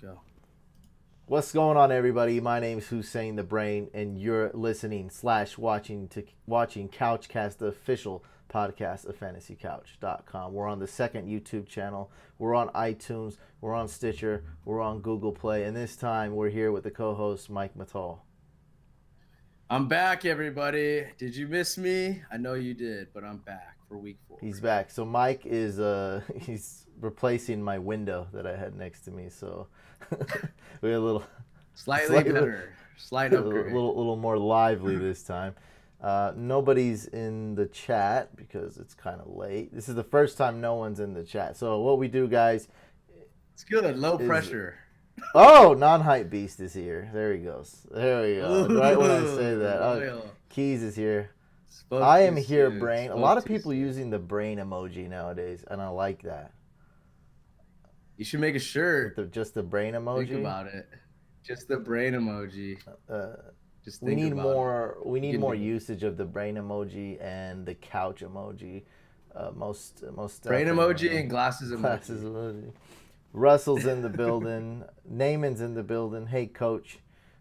Go. What's going on, everybody? My name is Hussein the Brain, and you're listening / watching CouchCast, the official podcast of FantasyCouch.com. We're on the second YouTube channel. We're on iTunes. We're on Stitcher. We're on Google Play. And this time, we're here with the co-host, Mike Mattal. I'm back, everybody. Did you miss me? I know you did, but I'm back for week 4. He's back. So Mike is he's replacing my window that I had next to me. So we had a little slightly better, slight upgrade, a little more lively this time. Nobody's in the chat because it's kind of late. This is the first time no one's in the chat. So what we do, guys, it's good. Low pressure. Oh, non-hype beast is here. There he goes. There we go. Right when I say that. Oh, Keys is here. I am here, Brain. A lot of people using the brain emoji nowadays, and I like that. You should make a shirt. With just the brain emoji. Think about it. Just the brain emoji. Just we need more. We need more usage of the brain emoji and the couch emoji. Most brain emoji and glasses emoji. Glasses emoji. Russell's in the building. Naaman's in the building. Hey, Coach.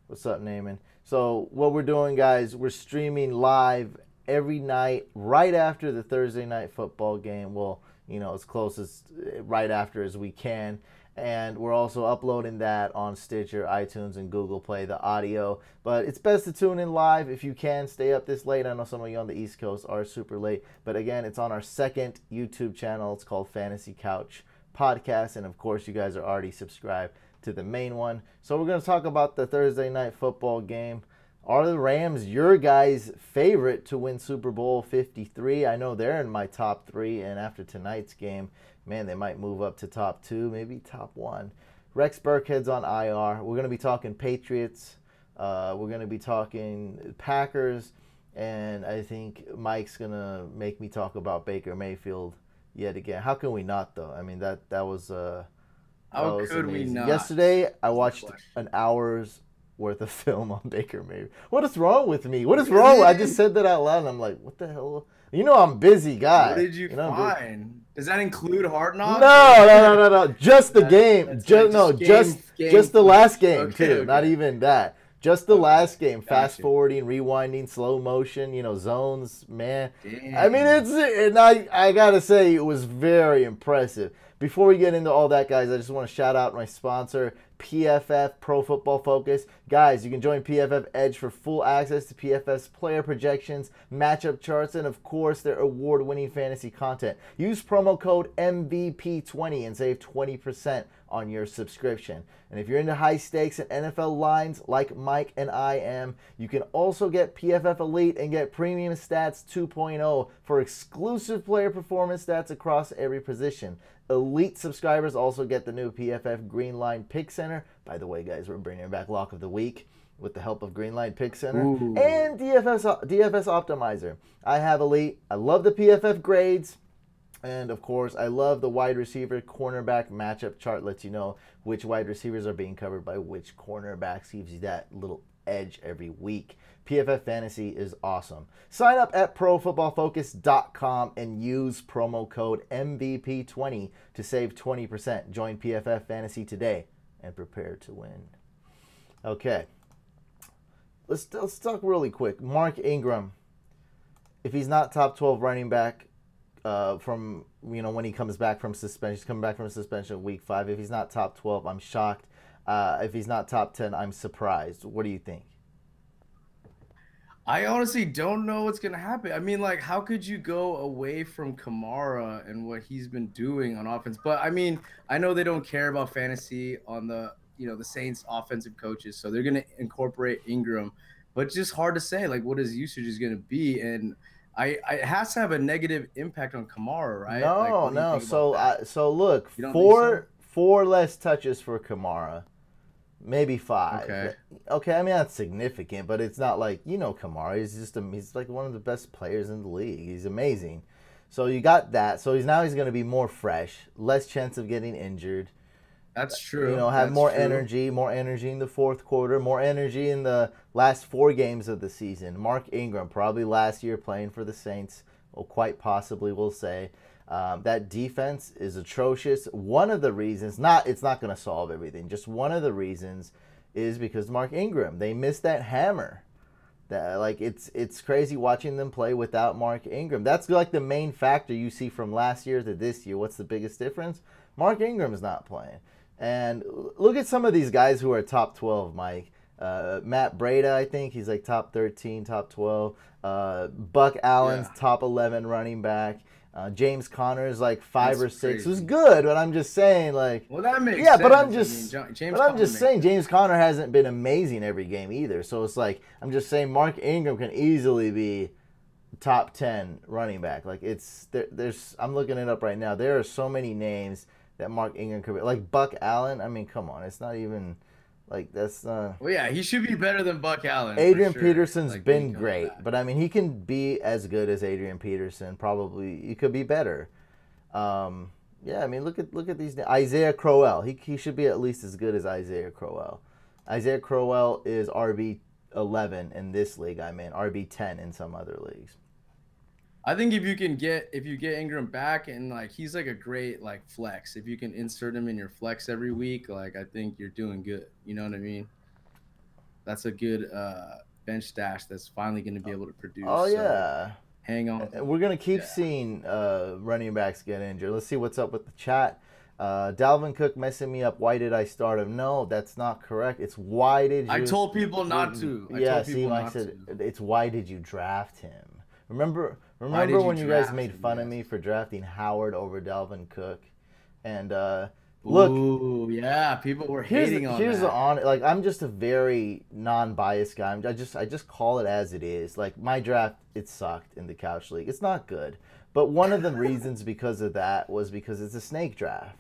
What's up, Naaman? So what we're doing, guys, we're streaming live every night right after the Thursday night football game. Well, you know, as close as right after as we can. And we're also uploading that on Stitcher, iTunes, and Google Play, the audio. But it's best to tune in live if you can. Stay up this late. I know some of you on the East Coast are super late. But again, it's on our second YouTube channel. It's called Fantasy Couch Podcast, and of course you guys are already subscribed to the main one. So we're going to talk about the Thursday night football game. Are the Rams your guys' favorite to win Super Bowl 53? I know they're in my top 3, and after tonight's game, man, they might move up to top 2, maybe top 1. Rex Burkhead's on IR. We're going to be talking Patriots. We're going to be talking Packers, and I think Mike's going to make me talk about Baker Mayfield yet again. How can we not, though? I mean, that was how could we not? Yesterday, I watched an hour's worth of film on Baker Mayfield. What is wrong with me? What is wrong? I just said that out loud, and I'm like, what the hell? You know, I'm a busy guy. What did you find? Does that include Hard Knocks? No. Just the game. Just the last game too. Okay. Not even that. Just the last game, fast forwarding, rewinding, slow motion, you know, zones, man. Damn. I mean, I gotta say, it was very impressive. Before we get into all that, guys, I just want to shout out my sponsor, PFF Pro Football Focus. Guys, you can join PFF Edge for full access to PFF's player projections, matchup charts, and of course, their award-winning fantasy content. Use promo code MVP20 and save 20% on your subscription. And if you're into high stakes and NFL lines like Mike and I am, you can also get PFF Elite and get Premium Stats 2.0 for exclusive player performance stats across every position. Elite subscribers also get the new PFF Greenline Pick Center. By the way, guys, we're bringing back Lock of the Week with the help of Greenline Pick Center. Ooh. And DFS Optimizer. I have Elite. I love the PFF grades. And, of course, I love the wide receiver cornerback matchup chart. Lets you know which wide receivers are being covered by which cornerbacks. Gives you that little edge every week. PFF Fantasy is awesome. Sign up at ProFootballFocus.com and use promo code MVP20 to save 20%. Join PFF Fantasy today and prepare to win. Okay. Let's talk really quick. Mark Ingram, if he's not top 12 running back, from, you know, when he comes back from suspension, he's coming back from suspension week 5. If he's not top 12, I'm shocked. If he's not top 10, I'm surprised. What do you think? I honestly don't know what's going to happen. I mean, like, how could you go away from Kamara and what he's been doing on offense? But, I mean, I know they don't care about fantasy on the, you know, the Saints offensive coaches, so they're going to incorporate Ingram. But it's just hard to say, like, what his usage is going to be. And it has to have a negative impact on Kamara, right? No. So look, four less touches for Kamara, maybe 5. Okay. I mean, that's significant, but it's not like, you know, Kamara. He's like one of the best players in the league. He's amazing. So you got that. So he's going to be more fresh, less chance of getting injured. That's true. You know, have more energy in the fourth quarter, more energy in the last 4 games of the season. Mark Ingram, probably last year playing for the Saints, or quite possibly, we'll say. That defense is atrocious. One of the reasons, it's not going to solve everything. Just one of the reasons is because Mark Ingram. They missed that hammer. It's crazy watching them play without Mark Ingram. That's like the main factor you see from last year to this year. What's the biggest difference? Mark Ingram's not playing. And look at some of these guys who are top 12, Mike. Matt Breida, I think he's like top 13, top 12. Buck Allen's top 11 running back. James Conner's like 5 or 6, who's good, but I'm just saying, like, well, that makes sense. But I'm just saying James Conner hasn't been amazing every game either. So it's like I'm just saying Mark Ingram can easily be top 10 running back. Like there's I'm looking it up right now. There are so many names that Mark Ingram could be, like Buck Allen. I mean, come on, it's not even. Like, that's well, yeah, he should be better than Buck Allen. Adrian Peterson's been great, but I mean, he can be as good as Adrian Peterson. Probably, he could be better. Yeah, I mean, look at these. Isaiah Crowell, he should be at least as good as Isaiah Crowell. Isaiah Crowell is RB11 in this league. I mean, RB10 in some other leagues. I think if you get Ingram back, and like he's like a great like flex, if you can insert him in your flex every week, like I think you're doing good. You know what I mean? That's a good bench stash that's finally going to be able to produce. Oh yeah, so hang on. We're gonna keep seeing running backs get injured. Let's see what's up with the chat. Dalvin Cook messing me up. Why did I start him? No, that's not correct. It's why did you? I told people not to. I said it's why did you draft him? Remember when you guys made fun of me for drafting Howard over Dalvin Cook? And look, ooh, yeah, people were hating on that. Like, I'm just a very non-biased guy. I just call it as it is. Like, my draft, it sucked in the Couch League. It's not good. But one of the reasons because of that was because it's a snake draft.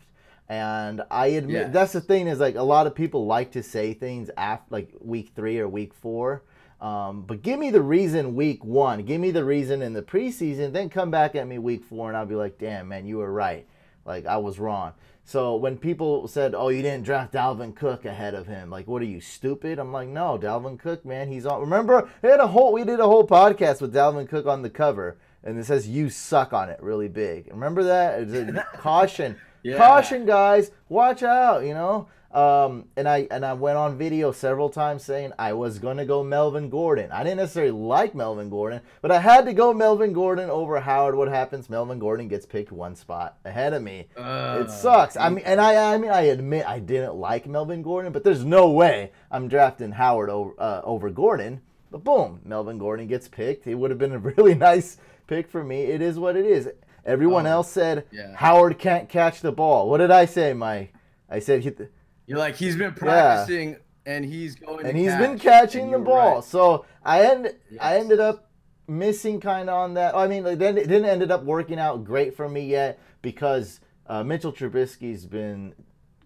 And I admit, that's the thing, is like a lot of people like to say things after like week 3 or week 4. But give me the reason week 1. Give me the reason in the preseason. Then come back at me week 4, and I'll be like, damn, man, you were right. Like, I was wrong. So when people said, oh, you didn't draft Dalvin Cook ahead of him, like, what are you, stupid? I'm like, no, Dalvin Cook, man, he's on. Remember, we did a whole podcast with Dalvin Cook on the cover, and it says you suck on it really big. Remember that? It's a caution. Yeah. Caution, guys. Watch out, you know. And I went on video several times saying I was going to go Melvin Gordon. I didn't necessarily like Melvin Gordon, but I had to go Melvin Gordon over Howard. What happens? Melvin Gordon gets picked 1 spot ahead of me. It sucks. I admit I didn't like Melvin Gordon, but there's no way I'm drafting Howard over Gordon. But boom, Melvin Gordon gets picked. It would have been a really nice pick for me. It is what it is. Everyone else said Howard can't catch the ball. What did I say, Mike? I said you're like, he's been practicing and he's going and he's been catching the ball. Right. So I ended up missing kind of on that. I mean, like, then it didn't ended up working out great for me yet because Mitchell Trubisky's been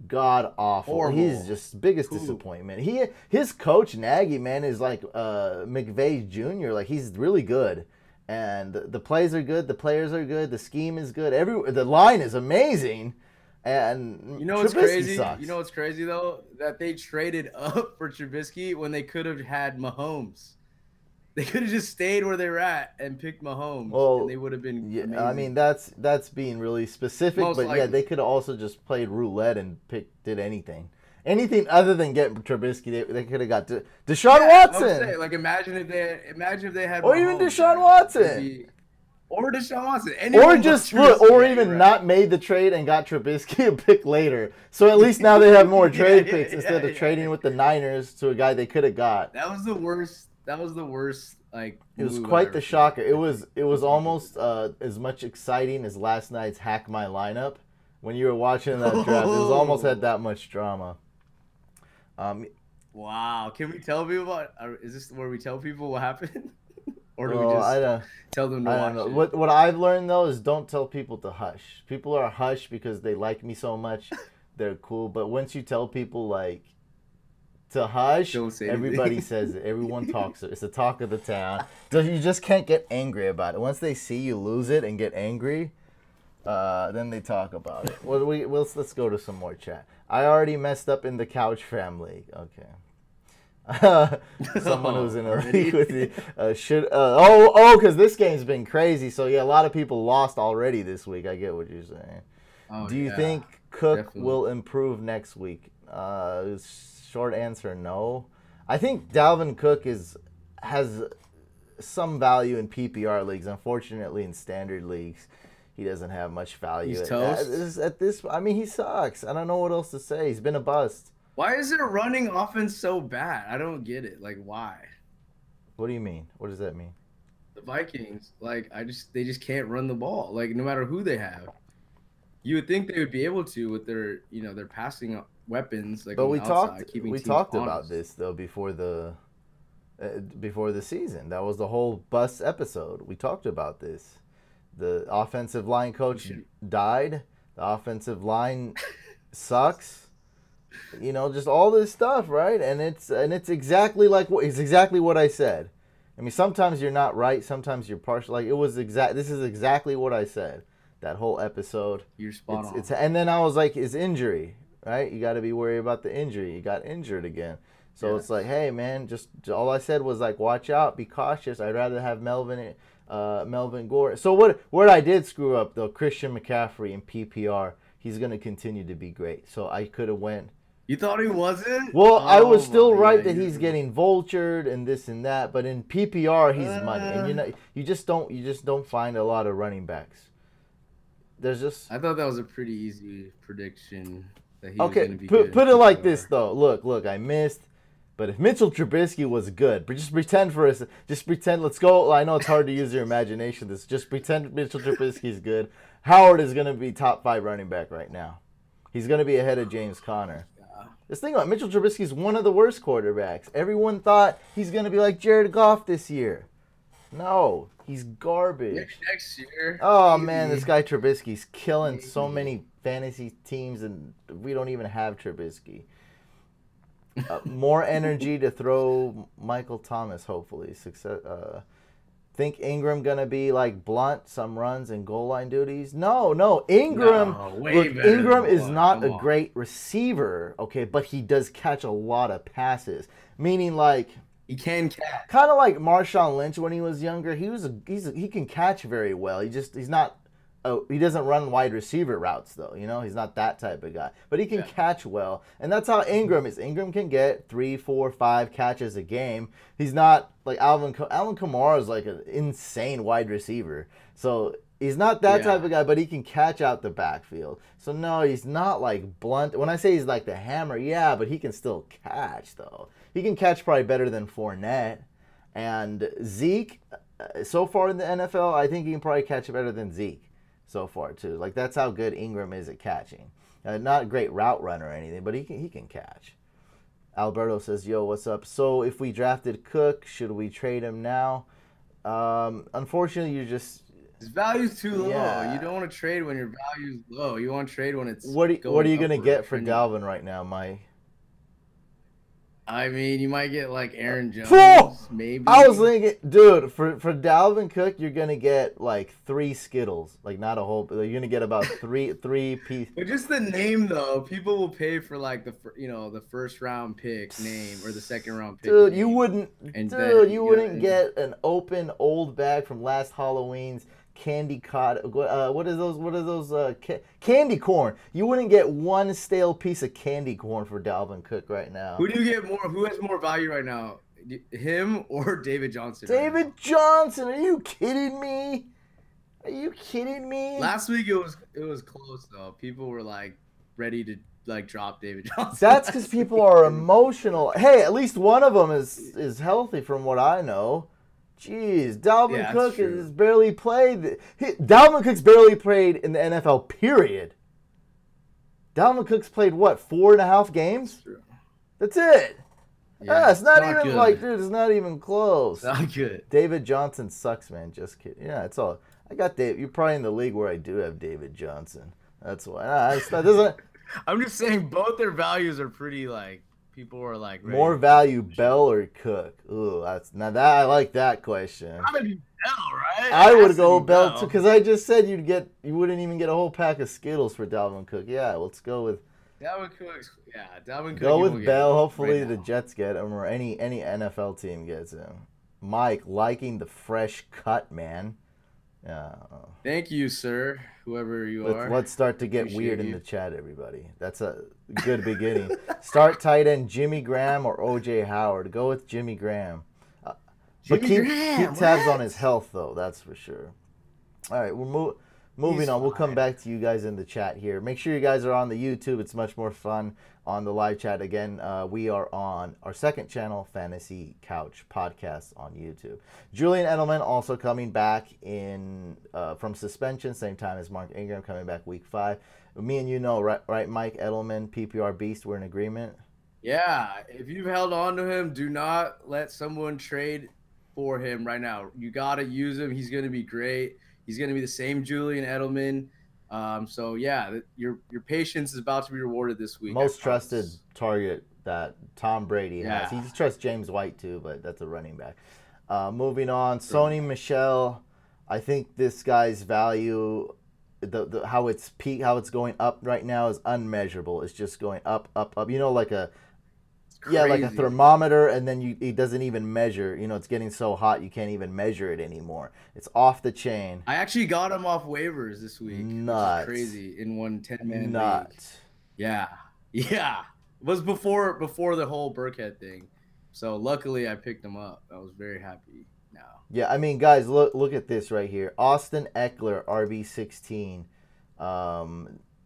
god awful. Horrible. He's just biggest disappointment. His coach Nagy, man, is like McVay Jr. Like, he's really good. And the plays are good, the players are good, the scheme is good. The line is amazing. And you know what's crazy? Sucks. You know what's crazy though? That they traded up for Trubisky when they could have had Mahomes. They could have just stayed where they were at and picked Mahomes, and they would have been amazing. I mean, that's being really specific, but yeah, they could have also just played roulette and did anything. Anything other than get Trubisky, they could have got Deshaun Watson. Say, like, imagine if they had, or even Deshaun Watson. Or Deshaun Watson. Even not made the trade and got Trubisky a pick later. So at least now they have more trade picks instead of trading with the Niners to a guy they could have got. That was the worst. Like, it was quite the shocker. It was almost as much exciting as last night's Hack My Lineup. When you were watching that draft, it was almost had that much drama. Wow. Can we tell people about? Is this where we tell people what happened? Or do we just tell them to watch it? What I've learned, though, is don't tell people to hush. People are hush because they like me so much. They're cool. But once you tell people, like, to hush, everybody says it. Everyone talks it. It's the talk of the town. You just can't get angry about it. Once they see you lose it and get angry, then they talk about it. Let's go to some more chat. I already messed up in the Couch family. Okay. Someone who's in a league with you because this game's been crazy. So yeah, a lot of people lost already this week. I get what you're saying. Do you think Cook will improve next week? Short answer, no. I think Dalvin Cook has some value in PPR leagues. Unfortunately, in standard leagues, he doesn't have much value. He's toast. At this, I mean, he sucks. I don't know what else to say. He's been a bust. Why is their running offense so bad? I don't get it. Like, why? What do you mean? What does that mean? The Vikings, like, they just can't run the ball. Like, no matter who they have, you would think they would be able to with their, their passing weapons. Like, but we talked honest. about this though before the season. That was the whole bus episode. We talked about this. The offensive line coach died. The offensive line sucks. Just all this stuff, right? And it's exactly exactly what I said. I mean, sometimes you're not right, sometimes you're partial. Like this is exactly what I said. That whole episode. You're spot on. And then I was like, it's injury, right? You got to be worried about the injury. You got injured again. So it's like, hey man, just all I said was like, watch out, be cautious. I'd rather have Melvin Gordon. So what I did screw up though, Christian McCaffrey in PPR, he's gonna continue to be great. So I could have went. You thought he wasn't? Well, I was still right that he's getting vultured and this and that, but in PPR he's money, and you just don't find a lot of running backs. I thought that was a pretty easy prediction that he was going to be good. Put it like this though. Look, I missed. But if Mitchell Trubisky was good, but just pretend. Let's go. I know it's hard to use your imagination. Just pretend Mitchell Trubisky's good. Howard is going to be top 5 running back right now. He's going to be ahead of James Conner. This thing about Mitchell Trubisky is one of the worst quarterbacks. Everyone thought he's going to be like Jared Goff this year. No, he's garbage. Next year. Oh, man, this guy Trubisky's killing so many fantasy teams, and we don't even have Trubisky. More energy to throw Michael Thomas, hopefully. Think Ingram going to be like Blunt, some runs and goal line duties? No. Ingram is not a great receiver, okay, but he does catch a lot of passes. Meaning like he can catch. Kind of like Marshawn Lynch when he was younger. He can catch very well. He doesn't run wide receiver routes though, he's not that type of guy. But he can catch well, and that's how Ingram is. Ingram can get 3, 4, 5 catches a game. He's not like Alvin Kamara is like an insane wide receiver. So he's not that type of guy, but he can catch out the backfield. So no, he's not like Blunt. When I say he's like the hammer, but he can still catch though. He can catch probably better than Fournette. And Zeke, so far in the NFL, I think he can probably catch better than Zeke. So far too, like that's how good Ingram is at catching. Not a great route runner or anything, but he can catch. Alberto says, "Yo, what's up?" So if we drafted Cook, should we trade him now? Unfortunately, his value's too low. You don't want to trade when your value's low. You want to trade when it's. What are you gonna get for Dalvin right now, Mike? I mean, you might get like Aaron Jones, maybe. I was thinking, dude, for Dalvin Cook, you're gonna get like 3 Skittles, like not a whole. But you're gonna get about three pieces. But just the name, though, people will pay for like the first round pick name or the second round pick. Dude, you wouldn't get an open old bag from last Halloween's candy what is those candy corn. You wouldn't get one stale piece of candy corn for Dalvin Cook right now. Who do you get more? Who has more value right now, him or David Johnson? David Johnson, are you kidding me? Last week it was close though. People were like ready to like drop David Johnson. That's because people are emotional. Hey, at least one of them is healthy from what I know. Jeez, Dalvin Cook has barely played. Dalvin Cook's barely played in the NFL, period. Dalvin Cook's played, what, 4.5 games? That's it. Yeah, it's not even good. Like, dude, it's not even close. It's not good. David Johnson sucks, man. Just kidding. Yeah, it's all. I got Dave. You're probably in the league where I do have David Johnson. That's why. I'm just saying both their values are pretty, like, people are like more value, Bell or Cook? Ooh, I like that question. Gotta be Bell, right? I would go Bell too, because I just said you wouldn't even get a whole pack of Skittles for Dalvin Cook. Yeah, let's go with Dalvin Cook, yeah, Dalvin Cook, Go you won't with get Bell. him right Hopefully the now. Jets get him or any NFL team gets him. Mike liking the fresh cut, man. Yeah. Thank you, sir, whoever you are. Let's start to get weird Appreciate in the you. chat, everybody. That's a good beginning. Start tight end Jimmy Graham or OJ Howard. Go with Jimmy Graham, but Jimmy keep Graham, tabs on what? his health though. That's for sure. All right, we're moving He's on. We'll come fine. back to you guys in the chat here. Make sure you guys are on the YouTube. It's much more fun on the live chat. Again, we are on our second channel, Fantasy Couch Podcast on YouTube. Julian Edelman also coming back in from suspension, same time as Mark Ingram coming back week 5. Me and you know, right, Mike Edelman, PPR beast. We're in agreement. Yeah, if you've held on to him, do not let someone trade for him right now. You got to use him. He's going to be great. He's going to be the same Julian Edelman. So yeah, your patience is about to be rewarded this week. I Most trusted promise. target that Tom Brady has. Yeah, He trusts James White too, but that's a running back. Moving on, true. Sony Michel. I think this guy's value, how it's how it's going up right now is unmeasurable. It's just going up, up, up. You know, like a It's like a crazy. thermometer, and then it doesn't even measure. You know, it's getting so hot you can't even measure it anymore. It's off the chain. I actually got him off waivers this week, which is Nuts, crazy in one 10-man league. nuts. Yeah, yeah. It was before the whole Burkhead thing. So luckily I picked him up. I was very happy now. Yeah, I mean, guys, look at this right here. Austin Eckler, RB16.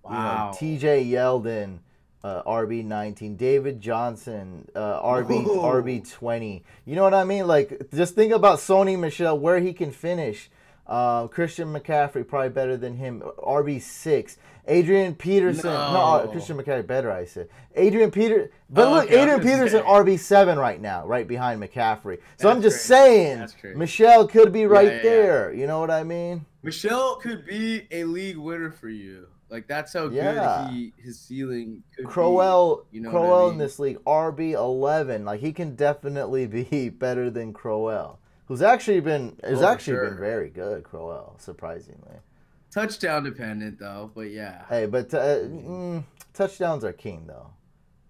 Wow. T.J. Yeldon, RB19. David Johnson, Whoa. RB20. You know what I mean? Like, just think about Sony Michelle, where he can finish. Christian McCaffrey, probably better than him. RB6. Adrian Peterson. No, No. Christian McCaffrey better, I said. Adrian Peter. But Oh, look, okay, I was Adrian gonna Peterson, say. RB7 right now, right behind McCaffrey. So I'm That's just crazy. saying, That's crazy. Michelle could be Yeah, right yeah, yeah. there. You know what I mean? Michelle could be a league winner for you. Like that's how good Yeah. his ceiling could be. Crowell, You know what I Crowell in mean? this league, RB11. Like he can definitely be better than Crowell, who's actually been Oh, for sure. very good. Crowell, surprisingly. Touchdown dependent though, but yeah. Hey, but I mean, touchdowns are king though.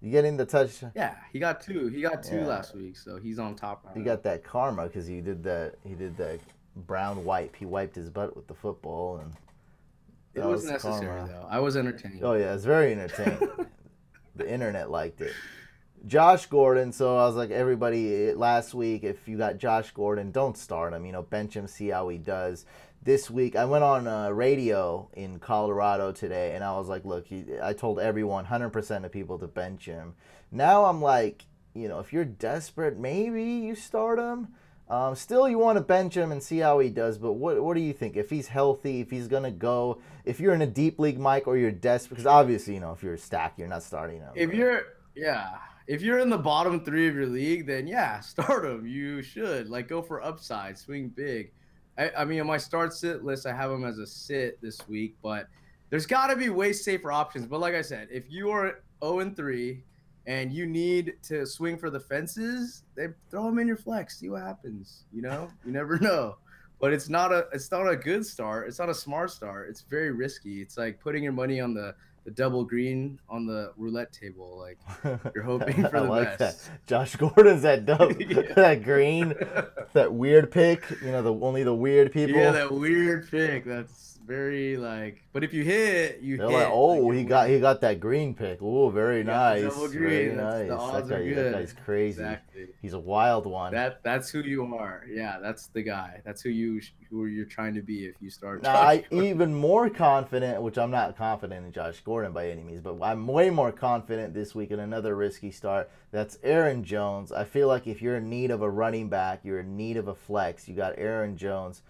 You getting the touch? yeah, he got two. He got two Yeah, last week, so he's on top right he now. got that karma because he did that. He did that brown wipe. He wiped his butt with the football, and It that was was necessary karma. though. I was Oh entertained. yeah, it's very entertaining. The internet liked it. Josh Gordon. So I was like, everybody last week, if you got Josh Gordon, don't start him. You know, bench him, see how he does. This week, I went on radio in Colorado today, and I was like, look, I told everyone, 100% of people to bench him. Now I'm like, you know, if you're desperate, maybe you start him. Still, you want to bench him and see how he does. But what do you think? If he's healthy, if he's gonna go, if you're in a deep league, Mike, or you're desperate, because obviously, you know, if you're stacked, you're not starting him. If But you're yeah, if you're in the bottom three of your league, then yeah, start him. You should like go for upside, swing big. I mean, on my start sit list, I have him as a sit this week, but there's got to be way safer options. But like I said, if you are 0-3 and you need to swing for the fences, then throw him in your flex. See what happens. You know, you never know. But it's not a good start. It's not a smart start. It's very risky. It's like putting your money on the double green on the roulette table. Like you're hoping I for the like that. best. Josh Gordon's that Yeah. that green, that weird pick. You know, the only the weird Yeah, people. that weird pick. That's very like. But if you hit, you They're like, hit. Like oh, you're winning. he got that green pick. Oh, very You got the double nice, very green. That's the nice. odds are That good. guy's crazy. Exactly. He's a wild one. That's who you are. Yeah, that's the guy. That's who you're trying to be if you start Now, Josh I Gordon. even more confident, which I'm not confident in Josh Gordon by any means, but I'm way more confident this week in another risky start. That's Aaron Jones. I feel like if you're in need of a running back, you're in need of a flex, you got Aaron Jones.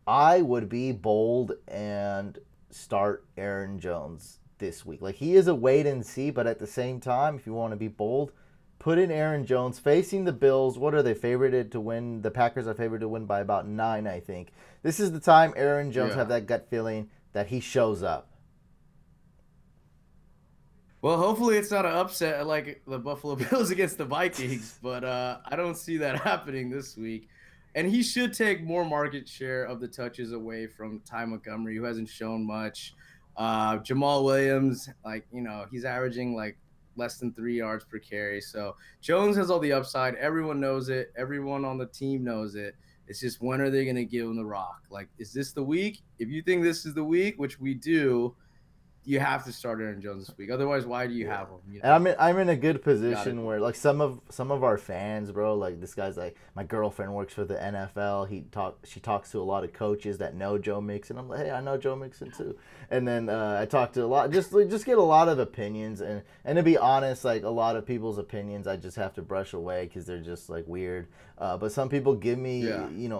I would be bold and start Aaron Jones this week. Like he is a wait and see, but at the same time, if you want to be bold, put in Aaron Jones facing the Bills. What are they favorited to win? The Packers are favored to win by about 9, I think. This is the time Aaron Jones have Yeah. that gut feeling that he shows up. Well, hopefully it's not an upset like the Buffalo Bills against the Vikings, but I don't see that happening this week. And he should take more market share of the touches away from Ty Montgomery, who hasn't shown much. Jamal Williams, like, he's averaging like less than 3 yards per carry. So Jones has all the upside. Everyone knows it. Everyone on the team knows it. It's just, when are they going to give him the rock? Like, is this the week? If you think this is the week, which we do, you have to start Aaron Jones this week. Otherwise, why do you have him? And I'm in a good position where, like, some of our fans, bro, like, this guy's like, my girlfriend works for the NFL. She talks to a lot of coaches that know Joe Mixon. I'm like, hey, I know Joe Mixon too. And then I talk to a lot, just get a lot of opinions, and to be honest, like, a lot of people's opinions I just have to brush away because they're just like weird. But some people give me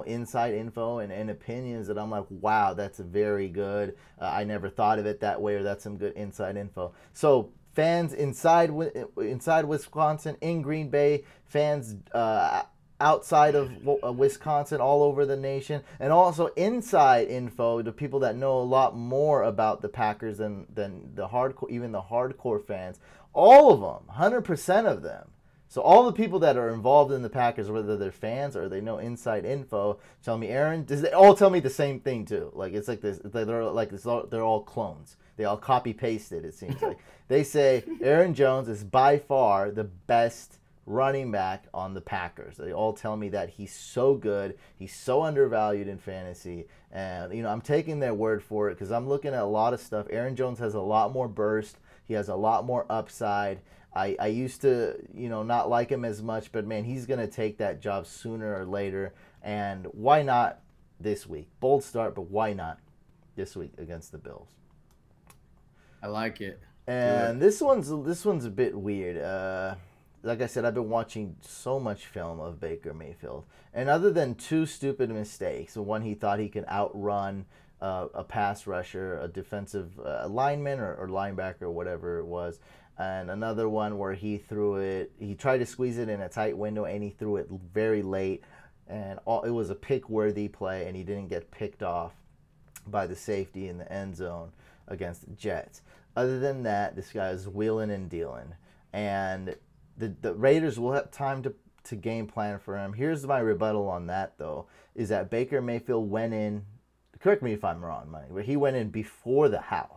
inside info and opinions that I'm like, wow, that's very good. I never thought of it that way, or that's some good inside info. So fans inside Wisconsin, in Green Bay, fans outside of Wisconsin, all over the nation, and also inside info to people that know a lot more about the Packers than the hardcore, even the hardcore fans. All of them, 100% of them. So all the people that are involved in the Packers, whether they're fans or they know inside info, tell me, Aaron, they all tell me the same thing too. Like, it's like this, they're all clones. They all copy pasted, it seems like. They say Aaron Jones is by far the best running back on the Packers. They all tell me that he's so good, he's so undervalued in fantasy, and I'm taking their word for it because I'm looking at a lot of stuff. Aaron Jones has a lot more burst. He has a lot more upside. I used to, not like him as much, but man, he's going to take that job sooner or later. And why not this week? Bold start, but why not this week against the Bills? I like it. And this one's a bit weird. Like I said, I've been watching so much film of Baker Mayfield. And other than 2 stupid mistakes, one, he thought he could outrun a pass rusher, a defensive lineman or linebacker or whatever it was, and another one where he tried to squeeze it in a tight window and he threw it very late, and it was a pick-worthy play, and he didn't get picked off by the safety in the end zone against the Jets. Other than that, this guy is wheeling and dealing, and the Raiders will have time to game plan for him. Here's my rebuttal on that, though, is that Baker Mayfield went in, correct me if I'm wrong, Mike, but he went in before the half.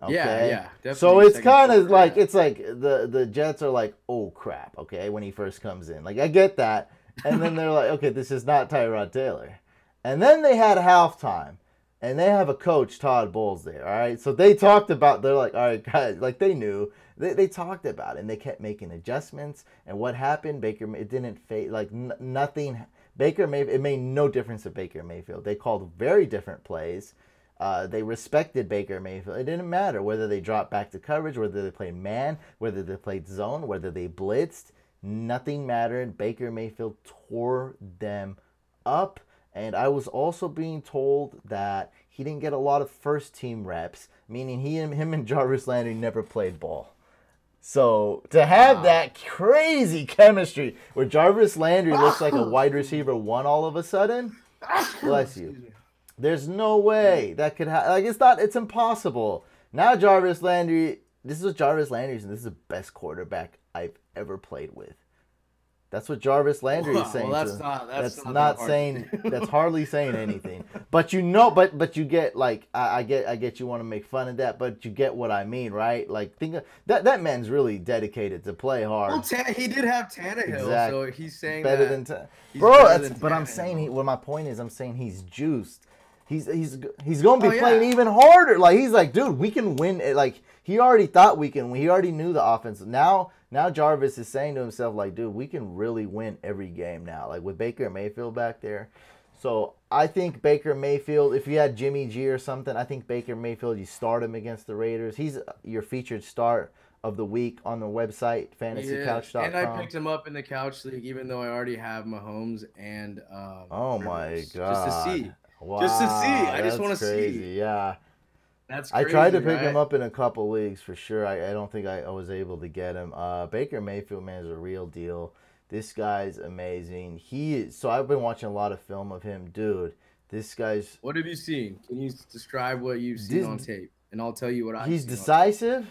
Okay? Yeah, definitely. So it's kind of like, it's like the Jets are like, oh crap, okay, when he first comes in. Like, I get that. And then they're like, okay, this is not Tyrod Taylor. And then they had halftime, and they have a coach, Todd Bowles, there, all right? So they talked about, they're like, all right, guys, like, they knew. They talked about it, and they kept making adjustments. And what happened? It didn't fade, like, nothing. It made no difference to Baker Mayfield. They called very different plays. They respected Baker Mayfield. It didn't matter whether they dropped back to coverage, whether they played man, whether they played zone, whether they blitzed. Nothing mattered. Baker Mayfield tore them up. And I was also being told that he didn't get a lot of first-team reps, meaning him and Jarvis Landry never played ball. So to have that crazy chemistry where Jarvis Landry looks like a wide receiver 1 all of a sudden, bless you. There's no way that could happen. Like, it's impossible. Now Jarvis Landry, this is what Jarvis Landry's, and this is the best quarterback I've ever played with. That's what Jarvis Landry is saying. Well, that's not saying. That's hardly saying anything. But but you get, like, I get you want to make fun of that, but you get what I mean, right? Like, think of, that man's really dedicated to play hard. Well, he did have Tannehill, so he's saying better that than bro. But I'm saying my point is, I'm saying he's juiced. He's going to be playing even harder. Like, he's like, dude, we can win. Like, he already thought we can win. He already knew the offense. Now Jarvis is saying to himself, like, dude, we can really win every game now. Like, with Baker Mayfield back there. So I think Baker Mayfield, if you had Jimmy G or something, I think Baker Mayfield, you start him against the Raiders. He's your featured start of the week on the website, fantasycouch.com. And I picked him up in the couch league, even though I already have Mahomes and oh my God. Just to see. Wow, just to see. I just want to see. Yeah. That's crazy, I tried to pick him up in a couple leagues for sure. I don't think I was able to get him. Baker Mayfield, man, is a real deal. This guy's amazing. So I've been watching a lot of film of him. Dude, this guy's... What have you seen? Can you describe what you've seen on tape? And I'll tell you what I've seen. He's decisive.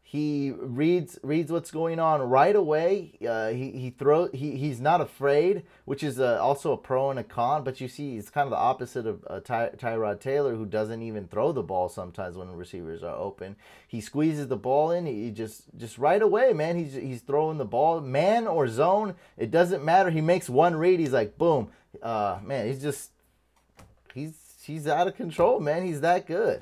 He reads what's going on right away. He's not afraid, which is also a pro and a con. But you see, he's kind of the opposite of Tyrod Taylor, who doesn't even throw the ball sometimes when receivers are open. He squeezes the ball in. He just right away, man. He's throwing the ball, man or zone. It doesn't matter. He makes one read. He's like, boom, man. He's out of control, man. He's that good.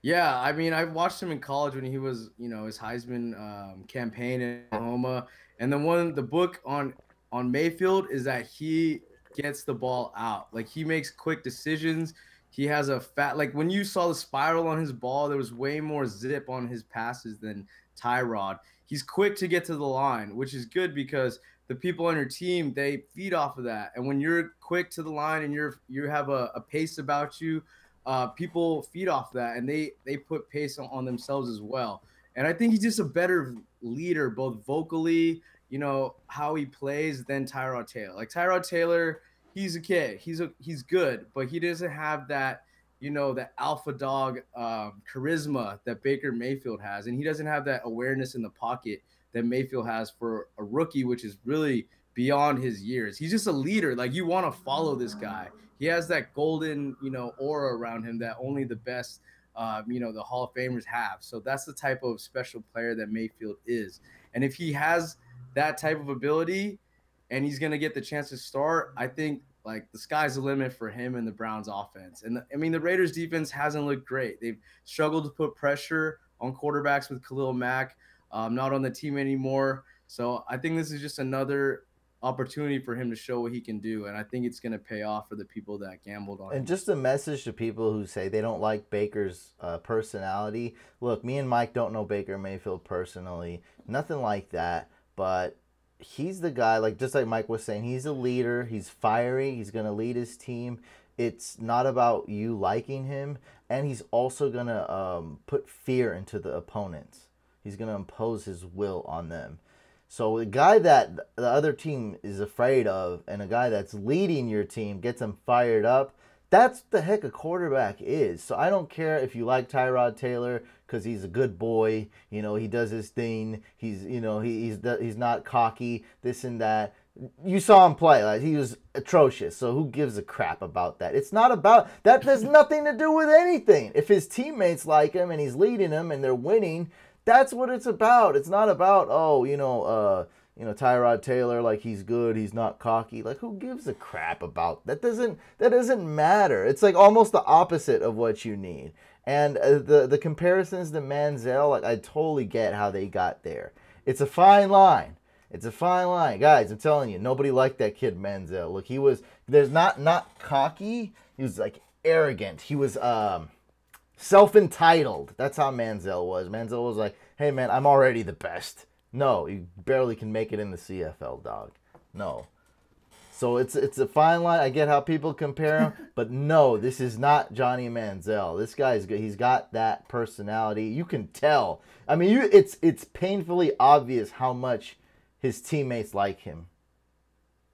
Yeah, I mean, I watched him in college when he was, his Heisman campaign in Oklahoma, and the book on Mayfield is that he gets the ball out, like he makes quick decisions. He has like when you saw the spiral on his ball, there was way more zip on his passes than Tyrod. He's quick to get to the line, which is good because the people on your team, they feed off of that, and when you're quick to the line and you have a pace about you. People feed off that, and they put pace on themselves as well. And I think he's just a better leader, both vocally, how he plays, than Tyrod Taylor. Like Tyrod Taylor, he's a kid, he's good, but he doesn't have that, that alpha dog charisma that Baker Mayfield has, and he doesn't have that awareness in the pocket that Mayfield has for a rookie, which is really beyond his years. He's just a leader. Like you want to follow this guy. He has that golden, aura around him that only the best, the Hall of Famers have. So that's the type of special player that Mayfield is. And if he has that type of ability and he's going to get the chance to start, I think like the sky's the limit for him and the Browns offense. And the Raiders defense hasn't looked great. They've struggled to put pressure on quarterbacks with Khalil Mack, not on the team anymore. So I think this is just another opportunity for him to show what he can do, and I think it's going to pay off for the people that gambled on him. And just a message to people who say they don't like Baker's personality. Look, me and Mike don't know Baker Mayfield personally, nothing like that, but he's the guy, like just like Mike was saying, he's a leader, he's fiery, he's going to lead his team. It's not about you liking him, and he's also going to put fear into the opponents. He's going to impose his will on them. So a guy that the other team is afraid of and a guy that's leading your team gets them fired up, that's the heck a quarterback is. So I don't care if you like Tyrod Taylor because he's a good boy, he does his thing, he's not cocky, this and that. You saw him play, like he was atrocious. So who gives a crap about that? It's not about that. There's nothing to do with anything. If his teammates like him and he's leading them and they're winning, that's what it's about. It's not about, Tyrod Taylor, like he's good, he's not cocky. Like who gives a crap about that? That doesn't matter. It's like almost the opposite of what you need. And the comparisons to Manziel, like I totally get how they got there. It's a fine line. It's a fine line. Guys, I'm telling you, nobody liked that kid Manziel. Look, there's not cocky. He was like arrogant. He was self-entitled. That's how Manziel was. Manziel was like, hey, man, I'm already the best. No, you barely can make it in the CFL, dog. No. So it's a fine line. I get how people compare him, but no, this is not Johnny Manziel. This guy's good. He's got that personality. You can tell. I mean, it's painfully obvious how much his teammates like him.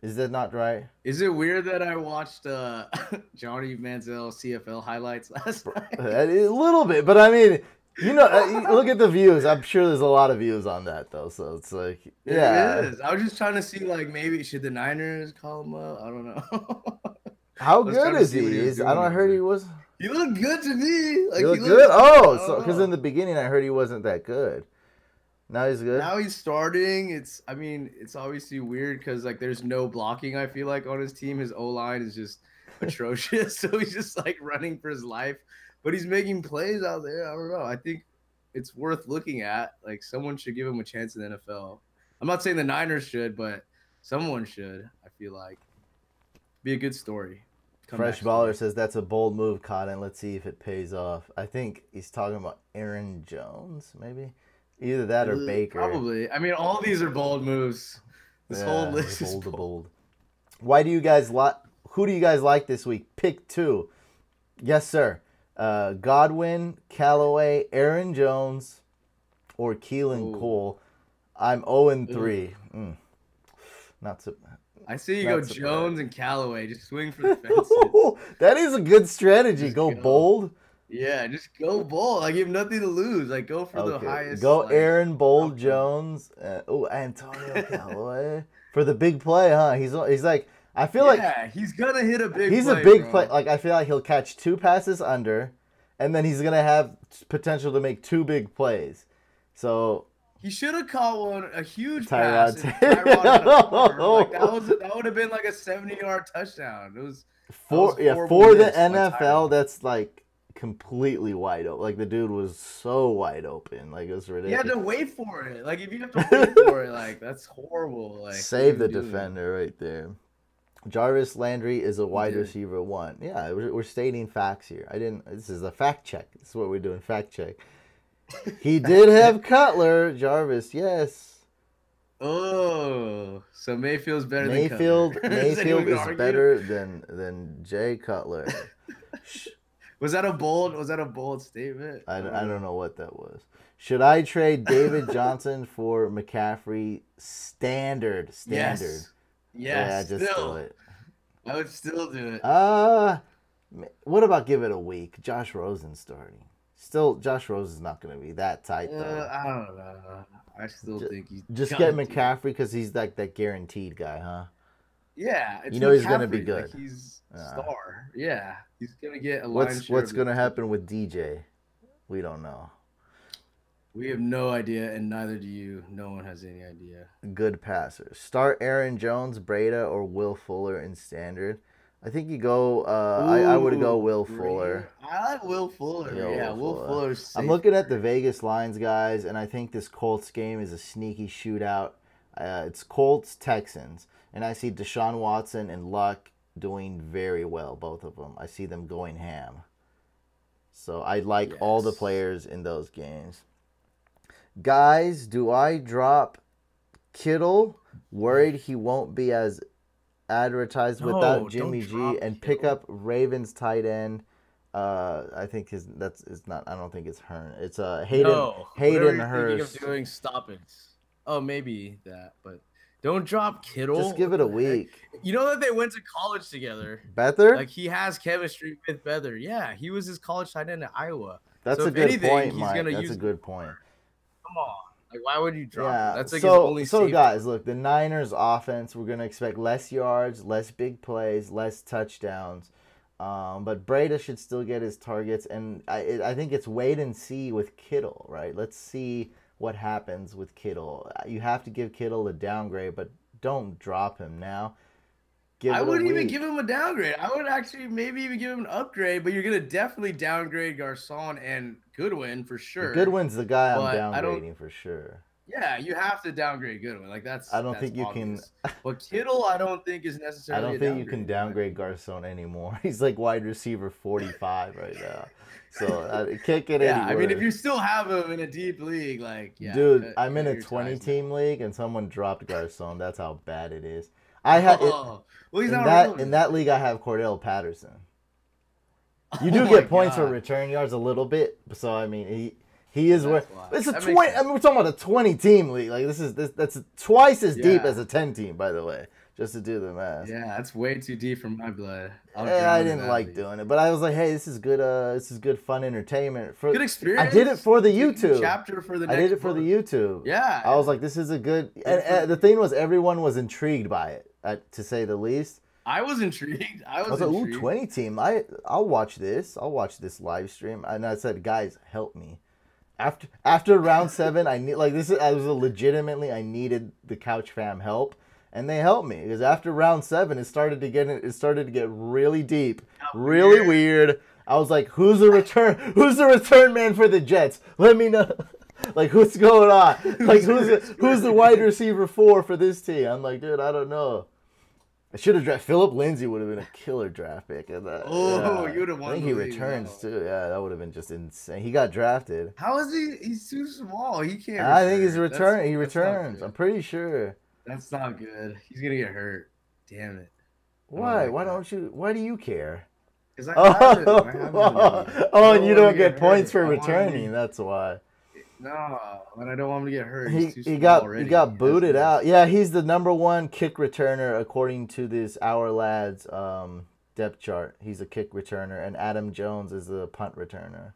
Is that not right? Is it weird that I watched Johnny Manziel CFL highlights last night? A little bit, but I mean, look at the views. I'm sure there's a lot of views on that, though. So it's like, yeah. It is. I was just trying to see, like, maybe should the Niners call him up? I don't know. How good is he? I heard he was. He looked good to me. Like, he looked good? Oh, so because in the beginning I heard he wasn't that good. Now he's good. Now he's starting. It's obviously weird because like there's no blocking. I feel like on his team, his O-line is just atrocious. So he's just like running for his life, but he's making plays out there. I don't know. I think it's worth looking at. Like someone should give him a chance in the NFL. I'm not saying the Niners should, but someone should. I feel like be a good story. Fresh Baller says that's a bold move, Cotton. Let's see if it pays off. I think he's talking about Aaron Jones, maybe. Either that or Baker. Probably. I mean, all these are bold moves. This whole list is bold. Why do you guys like? Who do you guys like this week? Pick two. Yes, sir. Godwin, Callaway, Aaron Jones, or Keelan Cole. I'm 0-3. Not so. I see you go Jones and Callaway. Just swing for the fences. That is a good strategy. Go bold. Yeah, just go bold. Like, you have nothing to lose. Like, go for the highest. Go like, Aaron Bold Jones. Antonio Callaway for the big play, huh? He's like, I feel like he's gonna hit a big. He's play, a big bro. play. Like, I feel like he'll catch 2 passes under, and then he's gonna have potential to make 2 big plays. So he should have caught a huge Tyrod. pass. Tyrod had a like, that would have been like a 70-yard touchdown. It was for the NFL. That's like completely wide open. Like, the dude was so wide open. Like, it was ridiculous. You had to wait for it. Like, if you have to wait for it, like, that's horrible. Like, save the defender right there. Jarvis Landry is a wide receiver 1. Yeah, we're stating facts here. This is a fact check. This is what we're doing, fact check. He did have Cutler, Jarvis, yes. Oh, so Mayfield's better than Cutler. Mayfield is better than Jay Cutler. Was that a bold statement? I don't know what that was. Should I trade David Johnson for McCaffrey? Standard. Yes. Yeah, just do it. I would still do it. What about give it a week? Josh Rosen starting. Still, Josh Rosen's not going to be that tight, though. I don't know. I still think he's just get McCaffrey because he's like that guaranteed guy, huh? Yeah, you know he's going to be good. Like, he's a star. Yeah, he's going to get a What's going to happen with DJ? We don't know. We have no idea, and neither do you. No one has any idea. Good passers. Start Aaron Jones, Breda, or Will Fuller in standard. I think you go. I would go Will Fuller. I like Will Fuller. Yeah, Will Fuller's safe. I'm looking at the Vegas lines, guys, and I think this Colts game is a sneaky shootout. It's Colts Texans, and I see Deshaun Watson and Luck doing very well. Both of them. I see them going ham. So I like all the players in those games. Guys, do I drop Kittle? Worried he won't be as advertised without Jimmy G, and pick up Ravens tight end. I think it's not. I don't think it's Hearn. It's Hayden Hurst. Of doing stoppings. Oh, maybe that, but don't drop Kittle. Just give it a week. You know that they went to college together. Bether? Like, he has chemistry with Bether. Yeah, he was his college tight end at Iowa. That's a good point, Mike. That's a good point. Come on. Like, why would you drop him? That's like his only safety. Guys, look, the Niners offense, we're going to expect less yards, less big plays, less touchdowns. But Breda should still get his targets, and I think it's wait and see with Kittle, right? Let's see what happens with Kittle. You have to give Kittle a downgrade, but don't drop him now. I wouldn't even give him a downgrade. I would actually maybe even give him an upgrade, but you're going to definitely downgrade Garcon and Goodwin for sure. Goodwin's the guy I'm downgrading for sure. Yeah, you have to downgrade Goodwin. Like, that's I don't think you obvious. can. But Kittle, I don't think is necessarily. I don't think you can downgrade Garcon anymore. He's like wide receiver 45 right now. So it can't get any worse. I mean, if you still have him in a deep league, like, dude, I'm in a 20-team league and someone dropped Garcon. That's how bad it is. I have in that league. I have Cordell Patterson. You do get points for return yards a little bit, so I mean he is where it's a 20. I mean, we're talking about a 20-team league. Like, that's twice as deep as a 10-team, by the way. Just to do the math. Yeah, that's way too deep for my blood. I didn't like doing it, but I was like, hey, this is good. This is good fun entertainment. Good experience. I did it for the YouTube chapter for the. Next I did it for the YouTube. Yeah. I was like, this is a good. And the thing was, everyone was intrigued by it, to say the least. I was intrigued. I was like, intrigued. ooh, 20-team. I'll watch this. I'll watch this live stream. And I said, guys, help me. After round 7, I need legitimately I needed the Couch fam help, and they helped me, because after round 7 it started to get really deep, really weird. I was like, who's the return man for the Jets? Let me know. Like, what's going on? Like, who's the wide receiver for this team? I'm like, dude, I don't know. I should have drafted Philip Lindsay. Would have been a killer draft pick. You would have won. I think he returns too. Yeah, that would have been just insane. He got drafted. How is he? He's too small. He can't. I think he's return. He returns. I'm pretty sure. That's not good. He's gonna get hurt. Damn it. Why? Why don't you? Why do you care? Because I have him. And you don't get points for returning. That's why. No, but I don't want him to get hurt. He got booted out. Yeah, he's the #1 kick returner according to this Our Lads depth chart. He's a kick returner, and Adam Jones is a punt returner.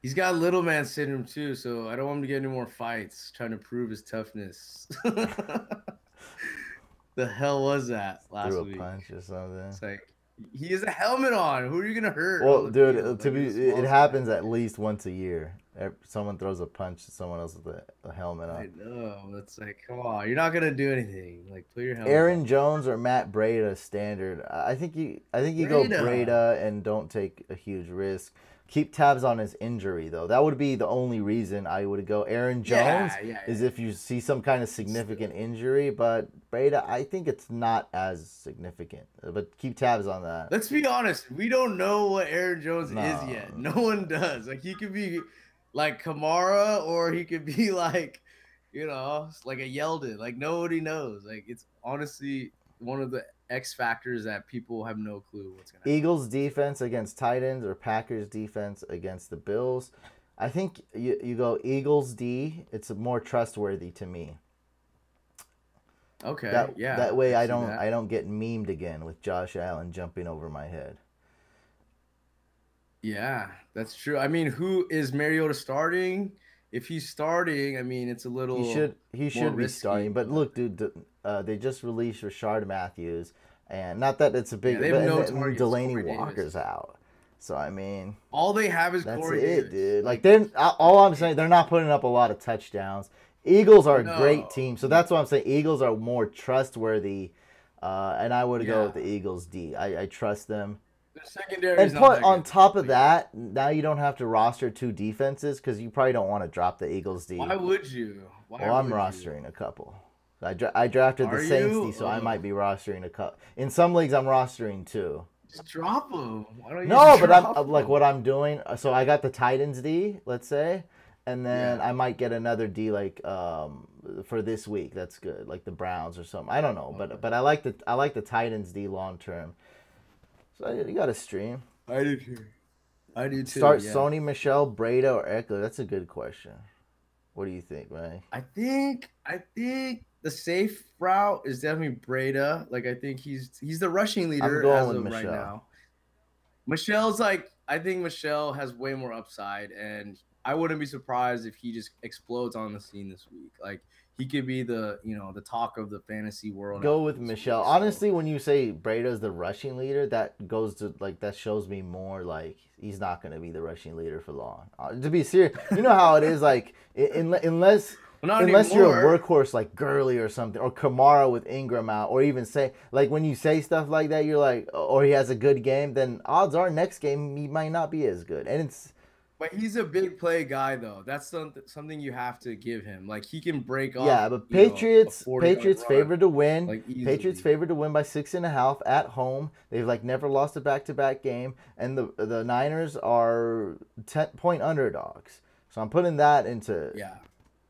He's got little man syndrome too, so I don't want him to get any more fights trying to prove his toughness. The hell was that last Threw a week? punch or something. It's like he has a helmet on. Who are you gonna hurt? Well, dude, it happens at least once a year. Someone throws a punch to someone else with a helmet on. I know. It's like, come on, you're not gonna do anything. Like, put your helmet Aaron on. Jones or Matt Breida standard. I think you go Breida and don't take a huge risk. Keep tabs on his injury, though. That would be the only reason I would go. Aaron Jones is if you see some kind of significant injury, but Breida, I think it's not as significant. But keep tabs on that. Let's be honest. We don't know what Aaron Jones is yet. No one does. Like, he could be like Kamara, or he could be like, you know, like a Yeldon. Like, nobody knows. Like, it's honestly one of the X factors that people have no clue what's going to happen. Eagles defense against Titans or Packers defense against the Bills. I think you go Eagles D. It's more trustworthy to me. Okay. That way I don't get memed again with Josh Allen jumping over my head. Yeah, that's true. I mean, who is Mariota starting? If he's starting, I mean, it's a little. He should be starting. But look, dude, they just released Rashard Matthews, and not that it's a big. They have no targets. Delaney Walker's out, so I mean, all they have is Corey Davis. Dude. Like all I'm saying, they're not putting up a lot of touchdowns. Eagles are a great team, so that's what I'm saying. Eagles are more trustworthy, and I would go with the Eagles D. I trust them. The secondary and put on top of that, now you don't have to roster 2 defenses because you probably don't want to drop the Eagles D. Why would you? I'm rostering a couple. I drafted the Saints D, so I might be rostering a couple. In some leagues, I'm rostering 2. Just drop them. Why don't you but I'm like what I'm doing. So I got the Titans D, let's say, and then I might get another D like for this week. That's good, like the Browns or something. I don't know, but I like the Titans D long term. So you got to stream. I do too. Start Sony Michelle, Breida, or Eckler. That's a good question. What do you think, man? I think the safe route is definitely Breida. Like, I think he's the rushing leader as of right now. Michelle's like, I think Michelle has way more upside, and I wouldn't be surprised if he just explodes on the scene this week. Like, he could be the talk of the fantasy world. Go with Michelle. Honestly, when you say Breida's the rushing leader, that goes to that shows me more like he's not going to be the rushing leader for long. To be serious, you know how it is. Like unless you're a workhorse like Gurley or something, or Kamara with Ingram out, or even say like when you say stuff like that, you're like, or he has a good game, then odds are next game he might not be as good, and it's. But he's a big play guy, though. That's something you have to give him. Like, he can break off. Yeah, but Patriots favored to win. Like, Patriots favored to win by 6.5 at home. They've never lost a back-to-back game, and the Niners are 10-point underdogs. So I'm putting that into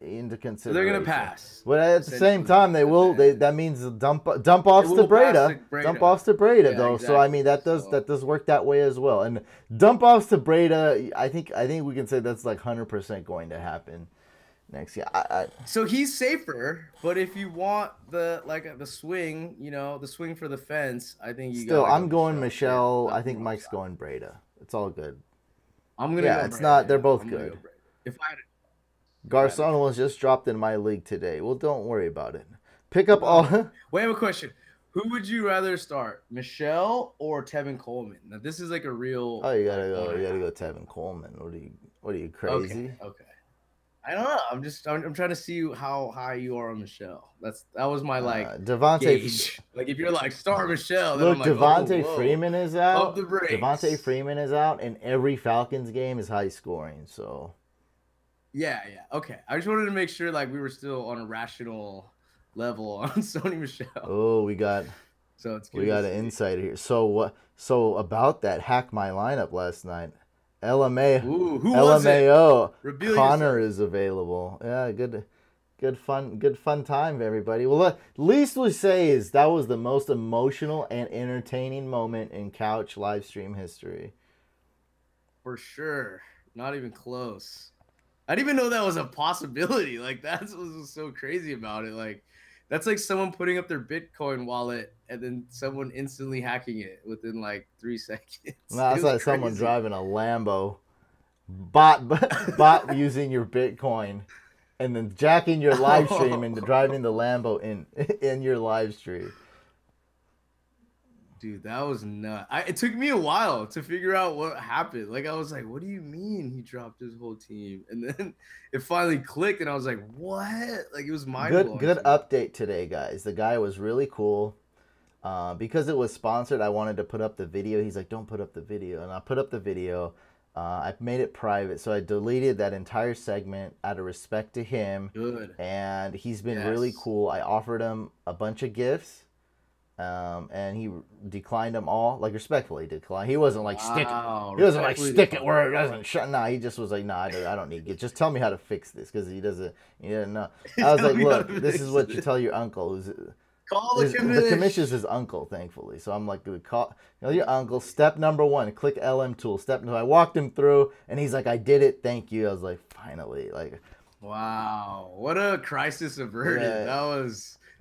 consideration. So they're gonna pass. But at the same time, they will. That means dump offs to Breida. Dump offs to Breida, though. Exactly. So I mean that does work that way as well. And dump offs to Breida, I think we can say that's like 100% going to happen next year. So he's safer, but if you want the swing, the swing for the fence, I think you. Still, I'm going Michelle. I think Mike's going Breida. It's all good. I'm gonna. Yeah, it's not. They're both good. If I. Garcon was just dropped in my league today. Well, don't worry about it. Pick up all. Wait, I have a question. Who would you rather start, Michelle or Tevin Coleman? Now, this is like a real. Oh, you gotta go Tevin Coleman. What are you crazy? Okay. I don't know. I'm trying to see how high you are on Michelle. That was my Devontae. Like, if you're like start Michelle, then look, I'm like, Devontae Freeman is out. Devontae Freeman is out, and every Falcons game is high scoring. So. Yeah. Okay. I just wanted to make sure we were still on a rational level on Sony Michelle. Oh, we got an insight here. So about that hack my lineup last night. LMAO. Connor is available. Yeah, good fun time, everybody. Well, at least we say is that was the most emotional and entertaining moment in Couch live stream history. For sure. Not even close. I didn't even know that was a possibility. That's what was so crazy about it. That's like someone putting up their Bitcoin wallet and then someone instantly hacking it within like 3 seconds. No, that's like crazy. someone driving a Lambo, bot using your Bitcoin, and then jacking your live stream and driving the Lambo in your live stream. Dude, that was nuts. It took me a while to figure out what happened. Like, I was like, what do you mean he dropped his whole team? And then it finally clicked, and I was like, what? Like, it was mind-blowing. Good update today, guys. The guy was really cool. Because it was sponsored, I wanted to put up the video. He's like, don't put up the video. And I put up the video. I made it private, so I deleted that entire segment out of respect to him. Good. And he's been really cool. I offered him a bunch of gifts. And he declined them all, like respectfully declined. He wasn't like stick it where it doesn't shut. Nah, he just was like, nah, I don't need it. Just tell me how to fix this, because he didn't know. I was like, look, this is what you tell your uncle. Call the commish. The commish is his uncle, thankfully. So I'm like, call your uncle. Step number 1, click LM tool. Step 2, I walked him through, and he's like, I did it. Thank you. I was like, finally, like. Wow, what a crisis averted. Yeah.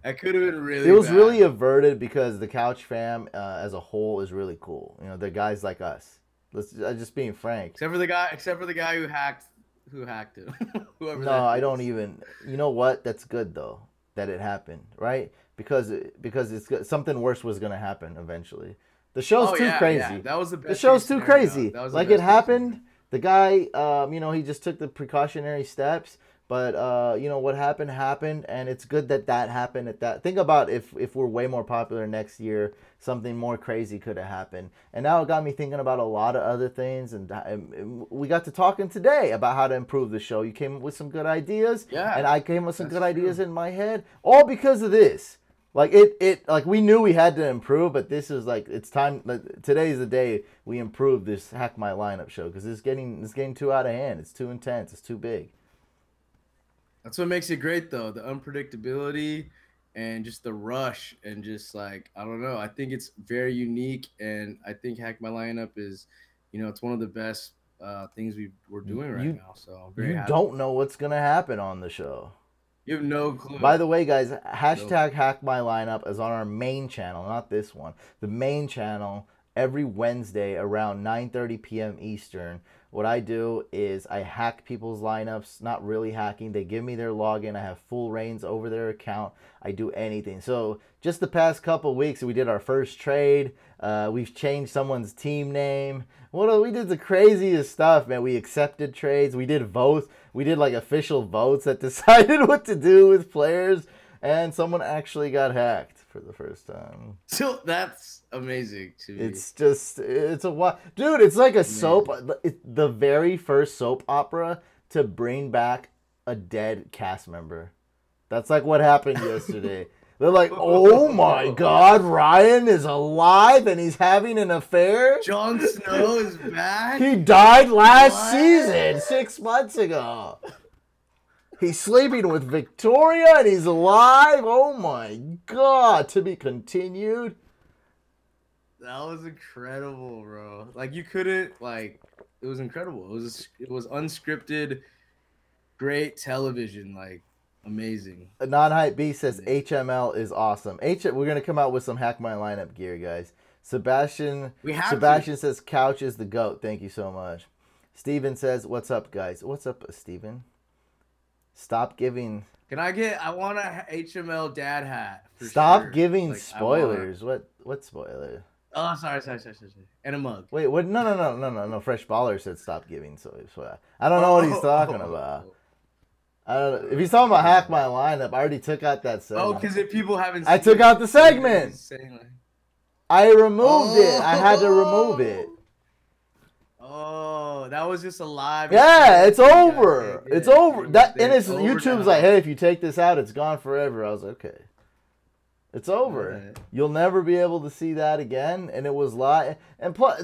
That could have been really. It was bad. really averted because the Couch fam as a whole is really cool. You know, they're guys like us. Let's just being frank. Except for the guy who hacked him. No, I don't even. You know what? That's good though that it happened, right? Because it's something worse was gonna happen eventually. The show's too crazy. Yeah. That was the best. The show's too crazy. Like it happened. The guy, you know, he just took the precautionary steps. But, you know, what happened, and it's good that happened at that. Think about if we're way more popular next year, something more crazy could have happened. And now it got me thinking about a lot of other things, and we got to talking today about how to improve the show. You came with some good ideas, and I came with some good ideas in my head, all because of this. Like, like, we knew we had to improve, but this is like, it's time, like, today's the day we improve this Hack My Lineup show, because it's getting too out of hand. It's too intense. It's too big. That's what makes it great, though. The unpredictability and just the rush and just like, I don't know. I think it's very unique, and I think Hack My Lineup is, you know, it's one of the best things we're doing right now. So I'm very happy. Don't know what's going to happen on the show. You have no clue. By the way, guys, hashtag Hack My Lineup is on our main channel, not this one. The main channel every Wednesday around 9:30 p.m. Eastern. What I do is I hack people's lineups, not really hacking. They give me their login. I have full reins over their account. I do anything. So just the past couple weeks, we did our first trade. We've changed someone's team name. We did the craziest stuff, man. We accepted trades. We did votes. We did like official votes that decided what to do with players. And someone actually got hacked for the first time. So that's amazing to me. It's a what, dude. It's like a soap. The very first soap opera to bring back a dead cast member. That's like what happened yesterday. They're like, oh my God, Ryan is alive and he's having an affair. Jon Snow is back. He died last season, 6 months ago. He's sleeping with Victoria and he's alive. Oh my God. To be continued. That was incredible, bro. Like, you couldn't, like, it was incredible. It was unscripted, great television, like, amazing. Non-Hype B says HML is awesome. We're going to come out with some Hack My Lineup gear, guys. Sebastian says Couch is the GOAT. Thank you so much. Steven says, what's up, guys? What's up, Steven? Stop giving. I want a HML dad hat. Stop giving like, spoilers. What spoiler? Oh, sorry. And a mug. Wait, what? No. Fresh Baller said stop giving. So I don't know what he's talking about. I don't know. If he's talking about Hack My Lineup, I already took out that segment. Oh, because if people haven't seen I took out the segment. I removed it. I had to remove it. Oh, that was just a live. Yeah, it's over. It's over. YouTube's like, hey, if you take this out, it's gone forever. I was like, okay. It's over. Right. You'll never be able to see that again. And it was live. And plus,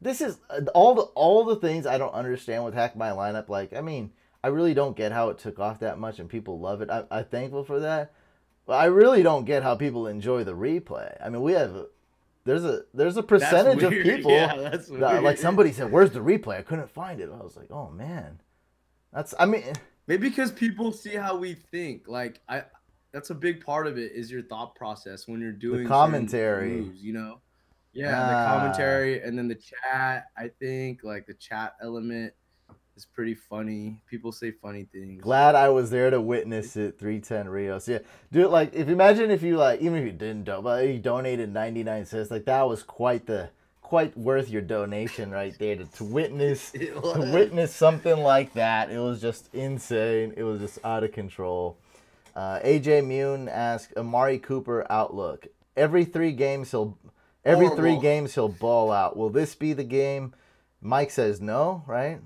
this is all the things I don't understand with Hack My Lineup. Like, I mean, I really don't get how it took off that much and people love it. I'm thankful for that. But I really don't get how people enjoy the replay. I mean, there's a percentage of people that, like, somebody said, where's the replay? I couldn't find it. I was like, oh man. Maybe because people see how we think. Like, that's a big part of it is your thought process when you're The doing certain commentary. moves, you know? Yeah, the commentary and then the chat, I think like the chat element is pretty funny. People say funny things. Glad I was there to witness it. 310 Rios. Yeah. Dude, like if imagine if you like even if you didn't but you donated 99 cents, like that was quite worth your donation right there to witness something like that. It was just insane. It was just out of control. AJ Mune asked Amari Cooper outlook. Every 3 games he'll ball out. Will this be the game? Mike says no, right?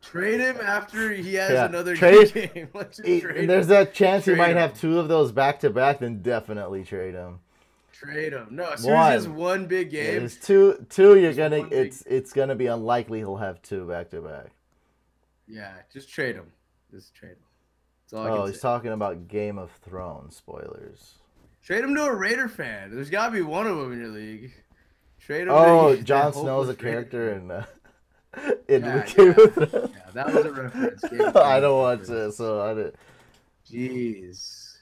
Trade him after he has another good game. Let's just trade there's that chance he might have 2 of those back to back. Then definitely trade him. Trade him. No, as soon as he has one big game. Yeah, there's two. You're gonna. It's gonna be unlikely he'll have 2 back to back. Yeah, just trade him. Just trade him. That's all I can he's talking about Game of Thrones spoilers. Trade him to a Raider fan. There's gotta be one of them in your league. Trade him. Oh, Jon Snow's a character in Game of Thrones. Yeah, that was a reference. I don't watch it, so I didn't. Jeez.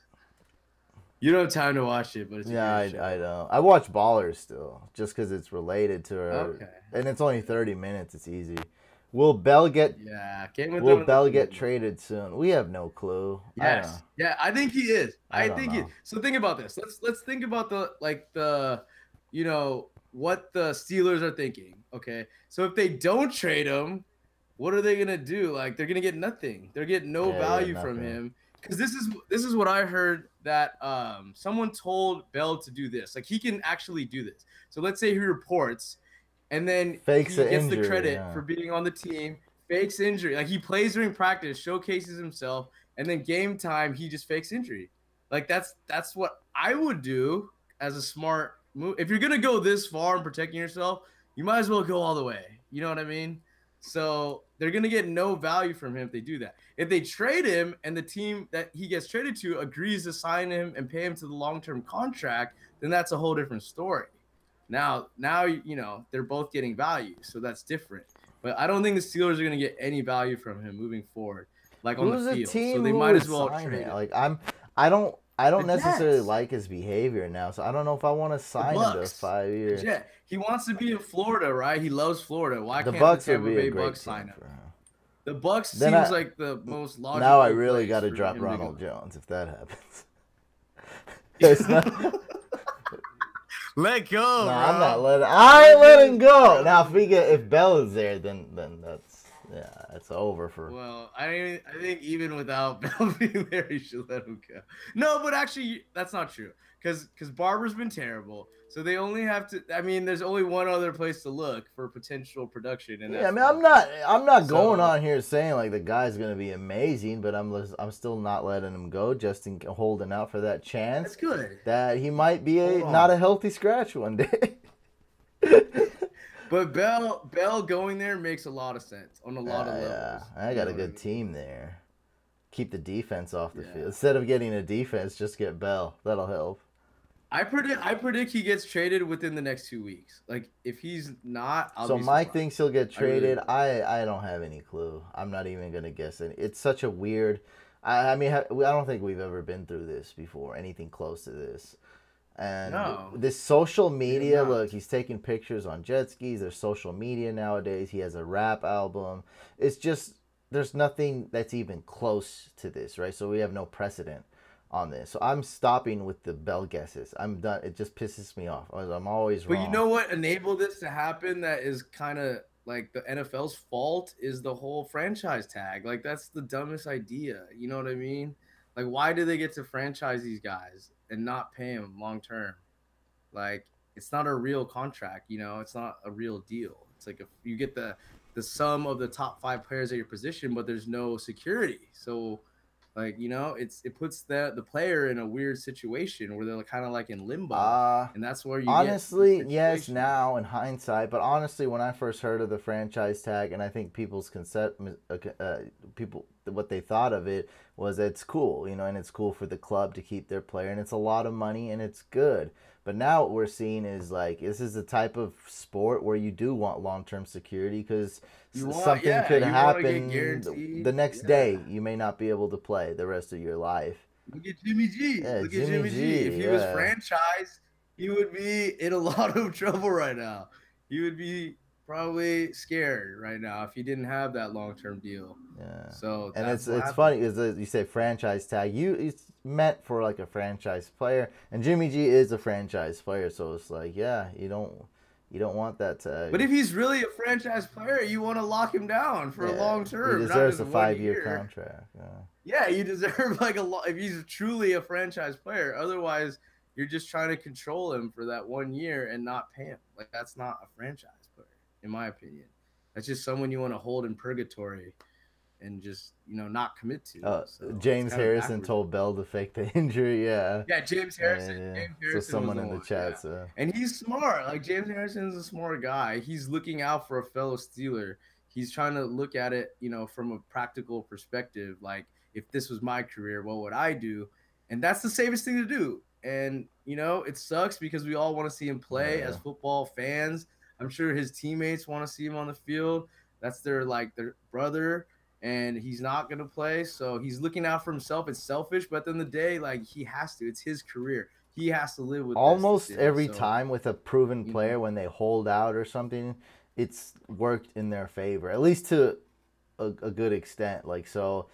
You don't have time to watch it, but it's I don't. I watch Ballers still, just because it's related to her. Okay. And it's only 30 minutes. It's easy. Will Bell get? Yeah. Will Bell get traded soon? We have no clue. Yes. Yeah, I think he is. I think he. So think about this. Let's think about the what the Steelers are thinking. Okay. So if they don't trade him, what are they gonna do? Like they're gonna get nothing. They're getting no value from him. Because this is what I heard that someone told Bell to do this. Like he can actually do this. So let's say he reports, and then he gets the credit for being on the team. Fakes injury. Like he plays during practice, showcases himself, and then game time he just fakes injury. Like that's what I would do as a smart move. If you're gonna go this far in protecting yourself, you might as well go all the way. You know what I mean? So they're going to get no value from him if they do that. If they trade him and the team that he gets traded to agrees to sign him and pay him to the long-term contract, then that's a whole different story. Now, they're both getting value, so that's different. But I don't think the Steelers are going to get any value from him moving forward, like on the field. So they might as well trade him. Like I don't necessarily like his behavior now, so I don't know if I want to sign him to 5 years. Yeah, he wants to be in Florida, right? He loves Florida. Why can't the Tampa Bay Bucks sign him? The Bucks seems like the most logical. Now I really got to drop Ronald Jones if that happens. It's not. Let go. No, I'm not letting. I ain't letting go. Now if Bell is there, then that's it's over for. Well, I think even without Bell being there, you should let him go. No, but actually, that's not true. Because Barber's been terrible, so they only have to. I mean, there's only one other place to look for potential production. And I mean, I'm not going on here saying like the guy's gonna be amazing, but I'm still not letting him go, just in holding out for that chance. That's good. That he might be not a healthy scratch one day. But Bell going there makes a lot of sense on a lot of levels. Yeah, I got a good team there. Keep the defense off the field instead of getting a defense. Just get Bell. That'll help. I predict he gets traded within the next 2 weeks. Like if he's not, so Mike thinks he'll get traded. I don't have any clue. I'm not even gonna guess it. It's such a weird. I mean, I don't think we've ever been through this before. Anything close to this. And this social media, look, he's taking pictures on jet skis. There's social media nowadays. He has a rap album. It's just, there's nothing that's even close to this, right? So we have no precedent on this. So I'm stopping with the Bell guesses. I'm done. It just pisses me off. I'm always wrong. But you know what enabled this to happen that is kind of like the NFL's fault is the whole franchise tag. Like that's the dumbest idea. You know what I mean? Like why do they get to franchise these guys and not pay them long term? Like it's not a real contract, it's not a real deal. It's like if you get the sum of the top 5 players at your position, but there's no security. So like, it puts the player in a weird situation where they're kind of like in limbo. And that's where you honestly, yes, now in hindsight, but honestly, when I first heard of the franchise tag, and I think people's what they thought of it was it's cool, and it's cool for the club to keep their player, and it's a lot of money, and it's good. But now what we're seeing is like this is the type of sport where you do want long-term security because something could happen the next day. You may not be able to play the rest of your life Look at Jimmy G. Yeah, Look at Jimmy Jimmy G. If G. he was Yeah. franchised, he would be in a lot of trouble right now. He would be probably scared right now if he didn't have that long-term deal. Yeah. So And that's what it's happened. funny because you say franchise tag. It's meant for like a franchise player, and Jimmy G is a franchise player, so it's like, yeah, you don't want that But tag. if he's really a franchise player, you want to lock him down for a Yeah, long he term, not deserves just a one 5-year year. contract. Yeah. Yeah, you deserve like a lot if he's truly a franchise player. Otherwise, you're just trying to control him for that 1 year and not pay him. Like that's not a franchise player, in my opinion. That's just someone you want to hold in purgatory and just not commit to. So it's James kind of Harrison backwards. told Bell to fake the injury. Yeah. Yeah, James Harrison. And, yeah. James So Harrison was someone the in the one. chat. Yeah, So and he's smart. Like James Harrison is a smart guy. He's looking out for a fellow Steeler. He's trying to look at it, from a practical perspective. Like, if this was my career, what would I do? And that's the safest thing to do. And it sucks because we all want to see him play as football fans. I'm sure his teammates want to see him on the field. That's their brother, and he's not going to play. So he's looking out for himself. It's selfish, but at the end of the day, like, he has to. It's his career. He has to live with this almost decision. every So, time with a proven player, when they hold out or something, it's worked in their favor, at least to a good extent. Like, so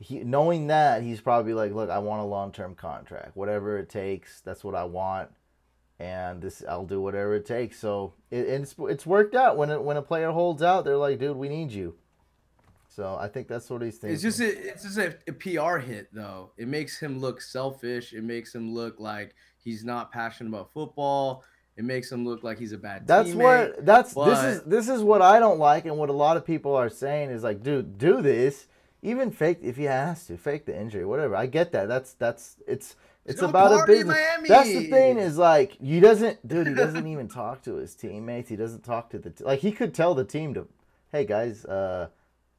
knowing that, he's probably like, look, I want a long-term contract, whatever it takes. That's what I want, and I'll do whatever it takes. So it's worked out. When a player holds out, they're like, dude, we need you. So I think that's what he's thinking. it's just a PR hit, though. It makes him look selfish. It makes him look like he's not passionate about football. It makes him look like he's a bad teammate. This is what I don't like, and what a lot of people are saying is like, dude, do this. Even fake if he has to fake the injury, whatever. I get that. It's about a business. Miami. That's the thing is like he doesn't even talk to his teammates. He doesn't talk to like he could tell the team to, hey guys,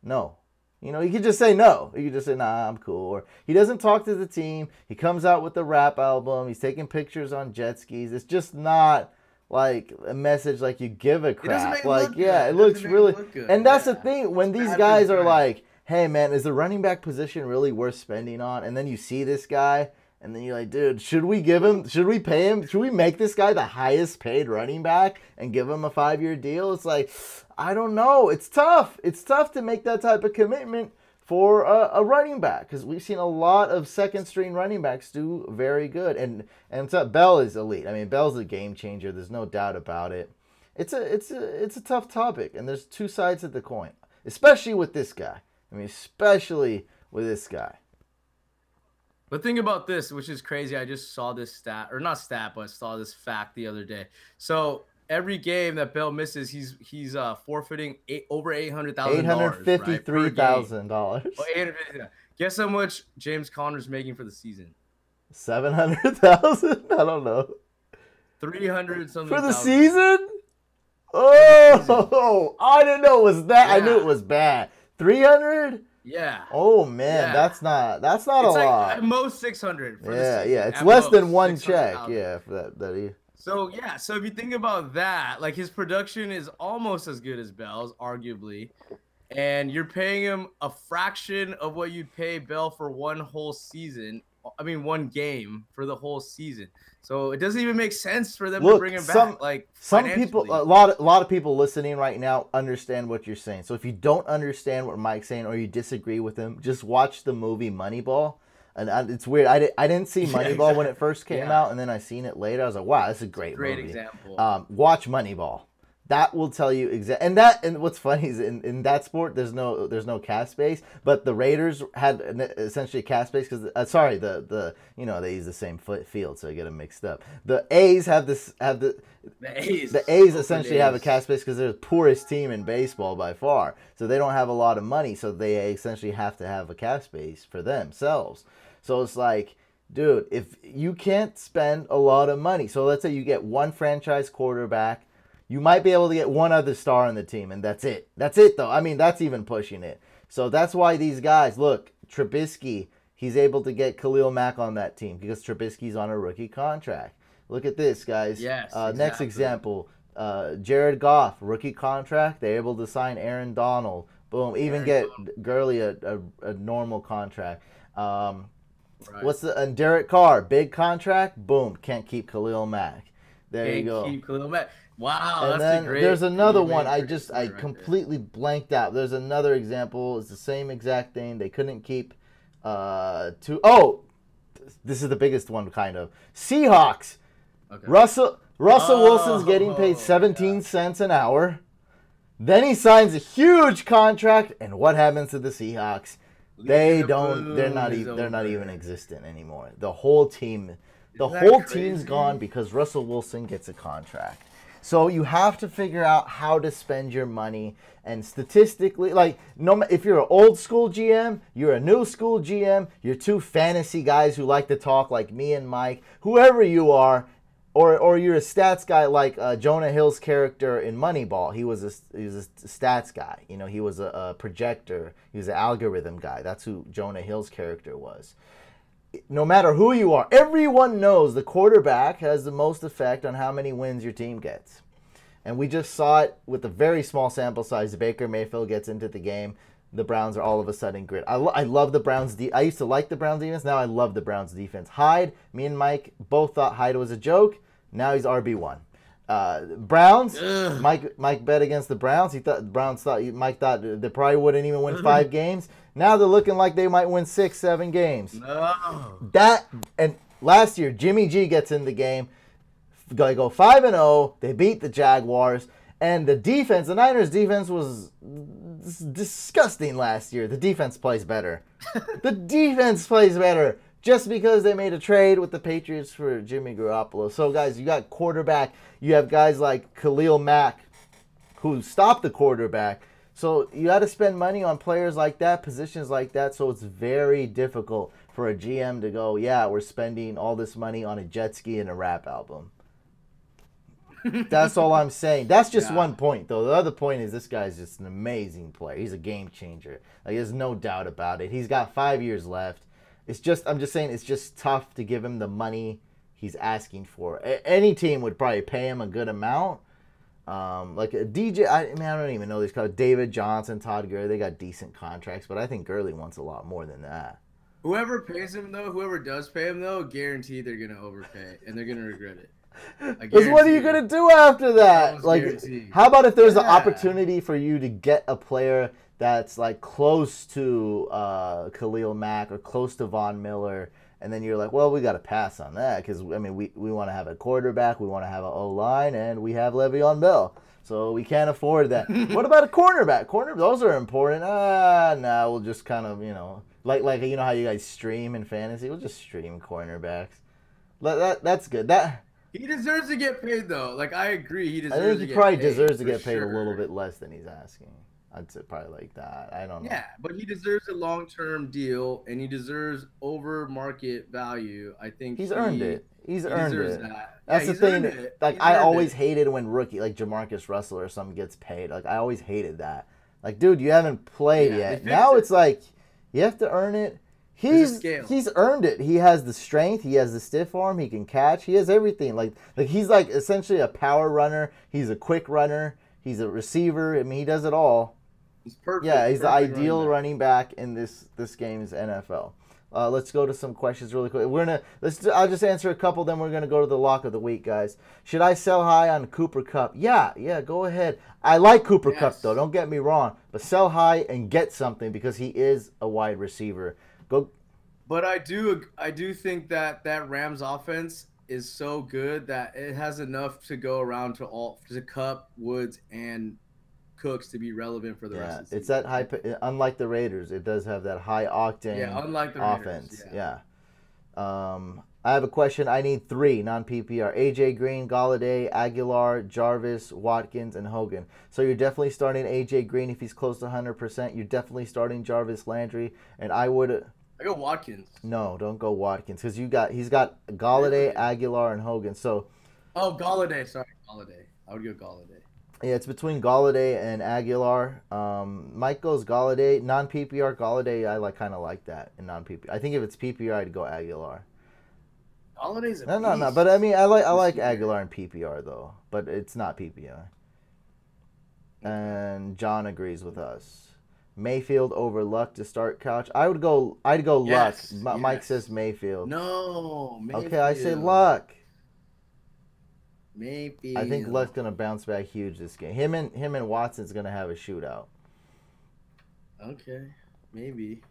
no. He could just say no. He could just say, nah, I'm cool. Or he doesn't talk to the team. He comes out with the rap album. He's taking pictures on jet skis. It's just not like a message like you give a crap. Like, yeah, it looks really. And that's the thing. When these guys are like, hey, man, is the running back position really worth spending on? And then you see this guy. And then you're like, dude, should we pay him? Should we make this guy the highest paid running back and give him a 5-year deal? It's like, I don't know. It's tough. It's tough to make that type of commitment for a running back because we've seen a lot of second-string running backs do very good. And Bell is elite. I mean, Bell's a game changer. There's no doubt about it. It's a tough topic, and there's two sides of the coin, especially with this guy. But think about this, which is crazy. I just saw this stat, or not stat, but saw this fact the other day. So every game that Bell misses, he's forfeiting over $800,000. $853,000. $850,000. Guess how much James Conner's making for the season? 700,000. I don't know. 300 something for the season. Oh, I didn't know it was that. Yeah. I knew it was bad. 300. Yeah. Oh man, yeah. That's not a lot. At most 600. Yeah. It's less than one check. Yeah, for that. So yeah. So if you think about that, like his production is almost as good as Bell's, arguably, and you're paying him a fraction of what you'd pay Bell for one whole season. I mean, one game for the whole season. So it doesn't even make sense for them to bring him back. Like some people, a lot of people listening right now understand what you're saying. So if you don't understand what Mike's saying or you disagree with him, just watch the movie Moneyball. And it's weird. I didn't see Moneyball when it first came out, and then I seen it later. I was like, wow, that's a great movie. Example. Watch Moneyball. That will tell you exactly. And what's funny is in that sport, there's no cap space, but the Raiders had essentially a cap space because they use the same field, so I get them mixed up. The A's the A's essentially have a cap space because they're the poorest team in baseball by far, so they don't have a lot of money, so they essentially have to have a cap space for themselves. So it's like, dude, if you can't spend a lot of money, so let's say you get one franchise quarterback. You might be able to get one other star on the team, and that's it. That's it, though. I mean, that's even pushing it. So that's why these guys, look, Trubisky, he's able to get Khalil Mack on that team because Trubisky's on a rookie contract. Look at this, guys. Yes. Exactly. Next example, Jared Goff, rookie contract. They're able to sign Aaron Donald. Boom. Even get Gurley a normal contract. Right. What's the and Derek Carr, big contract, boom, can't keep Khalil Mack. There you go. Keep Khalil Mack. Wow, And that's then a great. there's another one. I right completely blanked out. There's another example. It's the same exact thing. They couldn't keep this is the biggest one kind of. Seahawks. Okay. Russell Wilson's getting paid 17 cents an hour. Then he signs a huge contract, and what happens to the Seahawks? They're not even existent anymore. The whole team's gone because Russell Wilson gets a contract. So you have to figure out how to spend your money, and statistically, like, if you're an old school GM, you're a new school GM, you're two fantasy guys who like to talk like me and Mike, whoever you are, or you're a stats guy like Jonah Hill's character in Moneyball. He was a stats guy. You know, he was a projector. He was an algorithm guy. That's who Jonah Hill's character was. No matter who you are, everyone knows the quarterback has the most effect on how many wins your team gets. And we just saw it with a very small sample size. Baker Mayfield gets into the game. The Browns are all of a sudden great. I love the Browns. I used to like the Browns defense. Now I love the Browns defense. Hyde, me and Mike both thought Hyde was a joke. Now he's RB1. Browns, Mike bet against the Browns. Mike thought they probably wouldn't even win 5 games. Now they're looking like they might win 6, 7 games. No. And last year, Jimmy G gets in the game. They go 5-0. They beat the Jaguars. And the Niners defense was disgusting last year. The defense plays better. The defense plays better. Just because they made a trade with the Patriots for Jimmy Garoppolo. So, guys, you got quarterback. You have guys like Khalil Mack who stop the quarterback. So you got to spend money on players like that, positions like that. So it's very difficult for a GM to go, yeah, we're spending all this money on a jet ski and a rap album. That's all I'm saying. That's just one point, though. The other point is this guy's just an amazing player. He's a game changer. Like, there's no doubt about it. He's got 5 years left. I'm just saying it's just tough to give him the money he's asking for. Any team would probably pay him a good amount. Like a DJ, I don't even know these guys. David Johnson, Todd Gurley, they got decent contracts, but I think Gurley wants a lot more than that. Whoever does pay him, though, guaranteed they're going to overpay, and they're going to regret it. Because what are you going to do after that? Like, guaranteed. How about if there's an opportunity for you to get a player that's like close to Khalil Mack or close to Von Miller, and then you're like, well, we got to pass on that because, I mean, we want to have a quarterback, we want to have an O-line, and we have Le'Veon Bell. So we can't afford that. What about a cornerback? Those are important. We'll just kind of, like you know how you guys stream in fantasy? We'll just stream cornerbacks. That's good. He deserves to get paid, though. Like, I agree. He deserves I think he probably deserves to get paid a little bit less than he's asking. I'd say probably like that. I don't know. Yeah, but he deserves a long-term deal, and he deserves over-market value. I think he's earned it. He's earned it. That. That's the thing. Like, I always hated when rookie, like Jamarcus Russell or something gets paid. Like, I always hated that. Like, dude, you haven't played yet. Now it's like you have to earn it. He's earned it. He has the strength. He has the stiff arm. He can catch. He has everything. Like he's like essentially a power runner. He's a quick runner. He's a receiver. I mean, he does it all. He's perfect. Yeah, he's the ideal running back in this game's NFL. Let's go to some questions really quick. I'll just answer a couple, then we're gonna go to the lock of the week, guys. Should I sell high on Cooper Kupp? Yeah, go ahead. I like Cooper Kupp though. Don't get me wrong, but sell high and get something because he is a wide receiver. Go. But I do think that Rams offense is so good that it has enough to go around to Kupp, Woods, and Cooks to be relevant for the rest of the season. It's that high. Unlike the Raiders, it does have that high octane unlike the offense. Raiders, Yeah. I have a question. I need 3 non-PPR. AJ Green, Galladay, Aguilar, Jarvis, Watkins, and Hogan. So you're definitely starting AJ Green if he's close to 100%. You're definitely starting Jarvis Landry, and I go Watkins. No, don't go Watkins because he's got Galladay, Aguilar, and Hogan. So. Oh, Galladay. Sorry, Galladay. I would go Galladay. Yeah, it's between Galladay and Aguilar. Mike goes Galladay. Non-PPR, Galladay, I kind of like that in non-PPR. I think if it's PPR, I'd go Aguilar. Galladay's a No. But I mean, I like Aguilar in PPR, though. But it's not PPR. And John agrees with us. Mayfield over Luck to start Couch. I'd go Luck. Yes. Mike says Mayfield. No, Mayfield. Okay, I say Luck. Mayfield. I think Luck's gonna bounce back huge this game. Him and Watson's gonna have a shootout. Okay, maybe.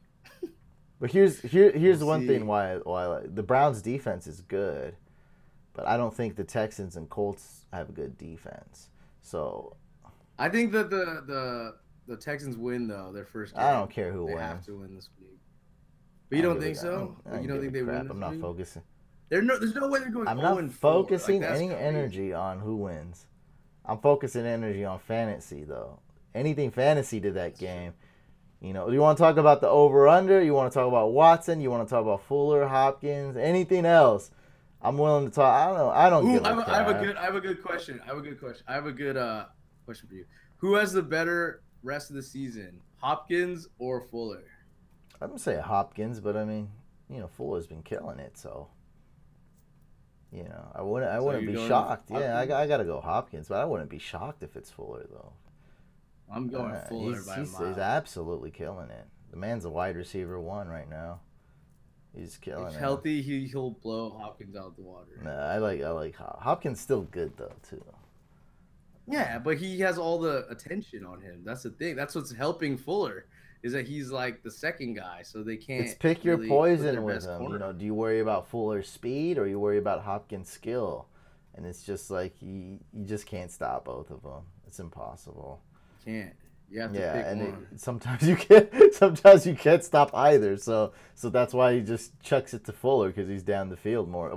But here's one thing why the Browns defense is good, but I don't think the Texans and Colts have good defense. So I think that the Texans win though their first game. I don't care who wins. They have to win this week. But you don't think so? You don't think they win? I'm not focusing. There's no way they're going. I'm not focusing any energy on who wins. I'm focusing energy on fantasy though. Anything fantasy to that game. You know, do you want to talk about the over/under? You want to talk about Watson? You want to talk about Fuller, Hopkins, anything else? I'm willing to talk. I don't know. I don't give a crap. I have a good question. I have a good question for you. Who has the better rest of the season, Hopkins or Fuller? I'm gonna say Hopkins, but I mean, you know, Fuller's been killing it, so you know, I wouldn't be shocked. Yeah, I gotta go Hopkins, but I wouldn't be shocked if it's Fuller though. I'm going Fuller by a mile. He's absolutely killing it. The man's a wide receiver 1 right now. He's killing it. If healthy, he'll blow Hopkins out of the water. Nah, I like Hopkins. Still good though too. Yeah, but he has all the attention on him. That's the thing. That's what's helping Fuller is that he's like the second guy, so they can't. It's pick your poison with him. You know, do you worry about Fuller's speed or you worry about Hopkins' skill? And it's just like you just can't stop both of them. It's impossible. Can't. You have to pick one. Sometimes you can't stop either. So that's why he just chucks it to Fuller because he's down the field more.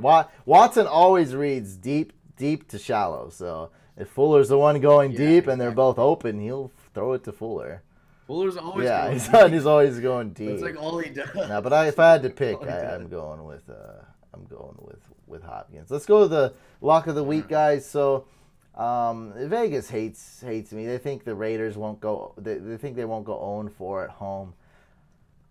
Watson always reads deep to shallow. So if Fuller's the one going deep and they're both open, he'll throw it to Fuller. Fuller's always going deep. He's always going deep. That's like all he does. No, but if I had to pick, I'm going with Hopkins. Let's go to the lock of the week, guys. So. Vegas hates me. They think the Raiders won't go. They think they won't go 0-4 at home.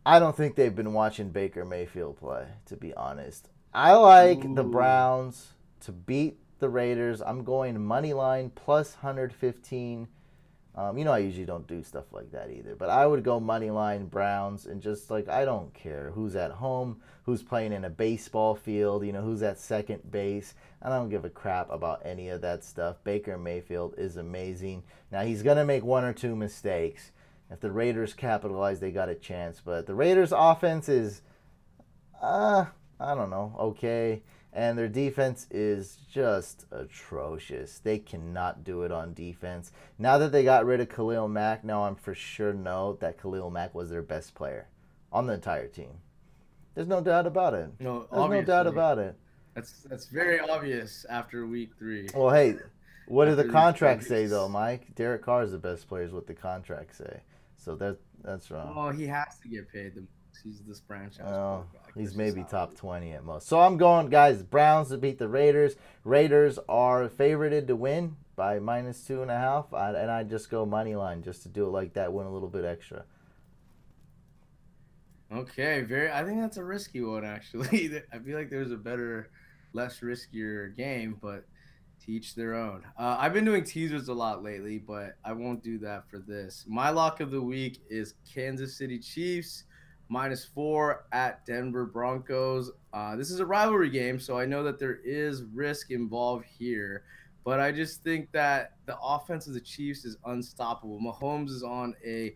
I don't think they've been watching Baker Mayfield play. To be honest, I like the Browns to beat the Raiders. I'm going money line plus 115. You know I usually don't do stuff like that either, but I would go money line Browns and just like I don't care who's at home, who's playing in a baseball field, you know who's at second base. I don't give a crap about any of that stuff. Baker Mayfield is amazing. Now he's gonna make 1 or 2 mistakes. If the Raiders capitalize, they got a chance. But the Raiders' offense is, I don't know, okay. And their defense is just atrocious. They cannot do it on defense. Now that they got rid of Khalil Mack, now I'm for sure know that Khalil Mack was their best player on the entire team. There's no doubt about it. No, there's no doubt about it. That's very obvious after week 3. Well, hey, what do the contracts say though, Mike? Derek Carr is the best player, is what the contracts say. So that's wrong. Well, he has to get paid the most. He's this franchise. Oh, he's maybe top 20 at most. So I'm going, guys, Browns to beat the Raiders. Raiders are favorited to win by minus 2.5. And I just go money line just to do it like that, win a little bit extra. Okay, I think that's a risky one, actually. I feel like there's a better, less riskier game, but to each their own. I've been doing teasers a lot lately, but I won't do that for this. My lock of the week is Kansas City Chiefs. -4 at Denver Broncos. This is a rivalry game, so I know that there is risk involved here, but I just think that the offense of the Chiefs is unstoppable. Mahomes is on a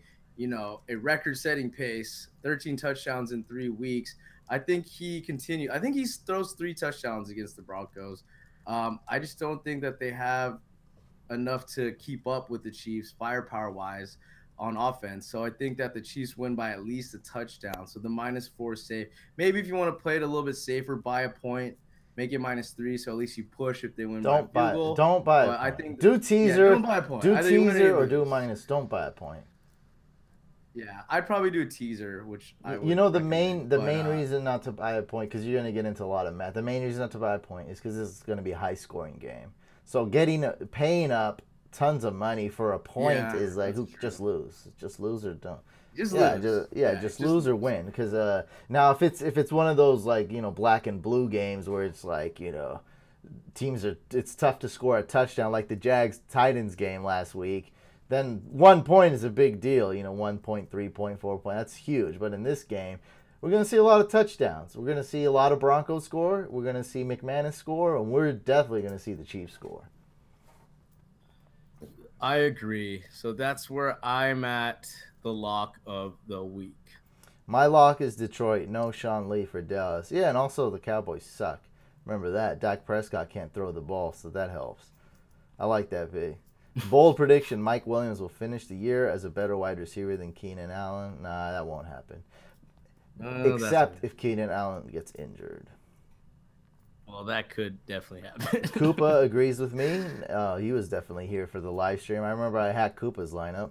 record-setting pace, 13 touchdowns in 3 weeks. I think he throws 3 touchdowns against the Broncos. I just don't think that they have enough to keep up with the Chiefs firepower-wise on offense. So I think that the Chiefs win by at least a touchdown. So the -4 is safe. Maybe if you want to play it a little bit safer, buy a point, make it -3, so at least you push if they win by a field goal. Don't buy but a point. I think do teaser. Don't buy a point. Do teaser or do minus. Don't buy a point. Yeah, I'd probably do a teaser, which the main reason not to buy a point, because you're going to get into a lot of math. The main reason not to buy a point is because this is going to be a high-scoring game. So paying up tons of money for a point is like just lose or don't. Just lose or win. Because now if it's one of those like black and blue games where it's like it's tough to score a touchdown like the Jags Titans game last week. then 1 point is a big deal. 1 point, 3 point, 4 point. That's huge. But in this game, we're going to see a lot of touchdowns. We're going to see a lot of Broncos score. We're going to see McManus score. And we're definitely going to see the Chiefs score. I agree. So that's where I'm at the lock of the week. My lock is Detroit. No Sean Lee for Dallas. Yeah, and also the Cowboys suck. Remember that. Dak Prescott can't throw the ball, so that helps. I like that, V. Bold prediction, Mike Williams will finish the year as a better wide receiver than Keenan Allen. Nah, that won't happen. Except if Keenan Allen gets injured. Well, that could definitely happen. Koopa agrees with me. He was definitely here for the live stream. I remember I hacked Koopa's lineup.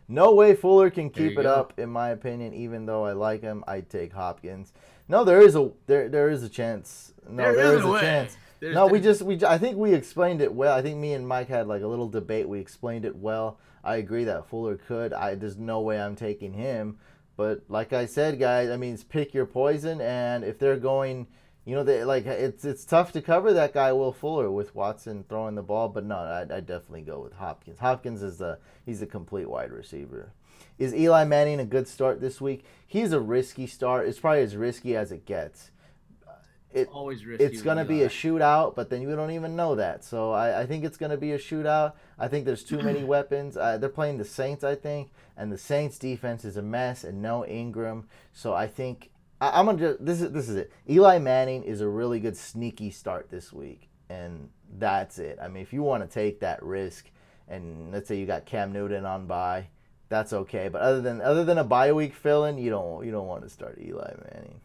No way Fuller can keep it up, in my opinion. Even though I like him, I'd take Hopkins. No, there is a chance. No, there is a chance. I think we explained it well. I think me and Mike had like a little debate. We explained it well. I agree that Fuller could. There's no way I'm taking him. But like I said, guys, I mean, it's pick your poison. And if they're going, it's tough to cover that guy Will Fuller with Watson throwing the ball. But no, I'd definitely go with Hopkins. Hopkins he's a complete wide receiver. Is Eli Manning a good start this week? He's a risky start. It's probably as risky as it gets. Always risky. It's going to be a shootout, but then you don't even know that. So I think it's going to be a shootout. I think there's too many weapons. They're playing the Saints, I think, and the Saints defense is a mess and no Ingram. So I think I'm going to this is it. Eli Manning is a really good sneaky start this week, and that's it. I mean, if you want to take that risk, and let's say you got Cam Newton on bye, that's okay. But other than a bye week fill-in, you don't want to start Eli Manning.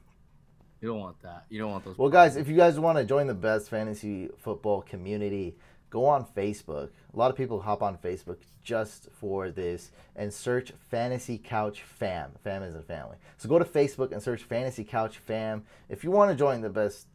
You don't want that. You don't want those. Well, guys, if you guys want to join the best fantasy football community, go on Facebook. A lot of people hop on Facebook just for this and search Fantasy Couch Fam. Fam is a family. So go to Facebook and search Fantasy Couch Fam. If you want to join the best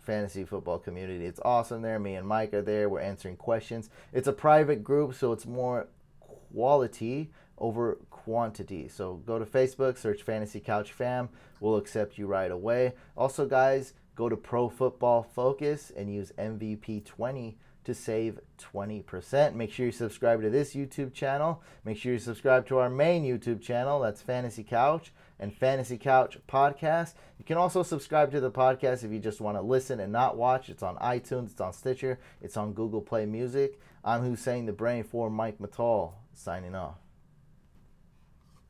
fantasy football community, it's awesome there. Me and Mike are there. We're answering questions. It's a private group, so it's more quality over quantity. So go to Facebook, search Fantasy Couch Fam. We'll accept you right away. Also, guys, go to Pro Football Focus and use MVP20 to save 20%. Make sure you subscribe to this YouTube channel. Make sure you subscribe to our main YouTube channel. That's Fantasy Couch and Fantasy Couch Podcast. You can also subscribe to the podcast if you just want to listen and not watch. It's on iTunes, it's on Stitcher, it's on Google Play Music. I'm Hussein the Brain for Mike Mattal, signing off.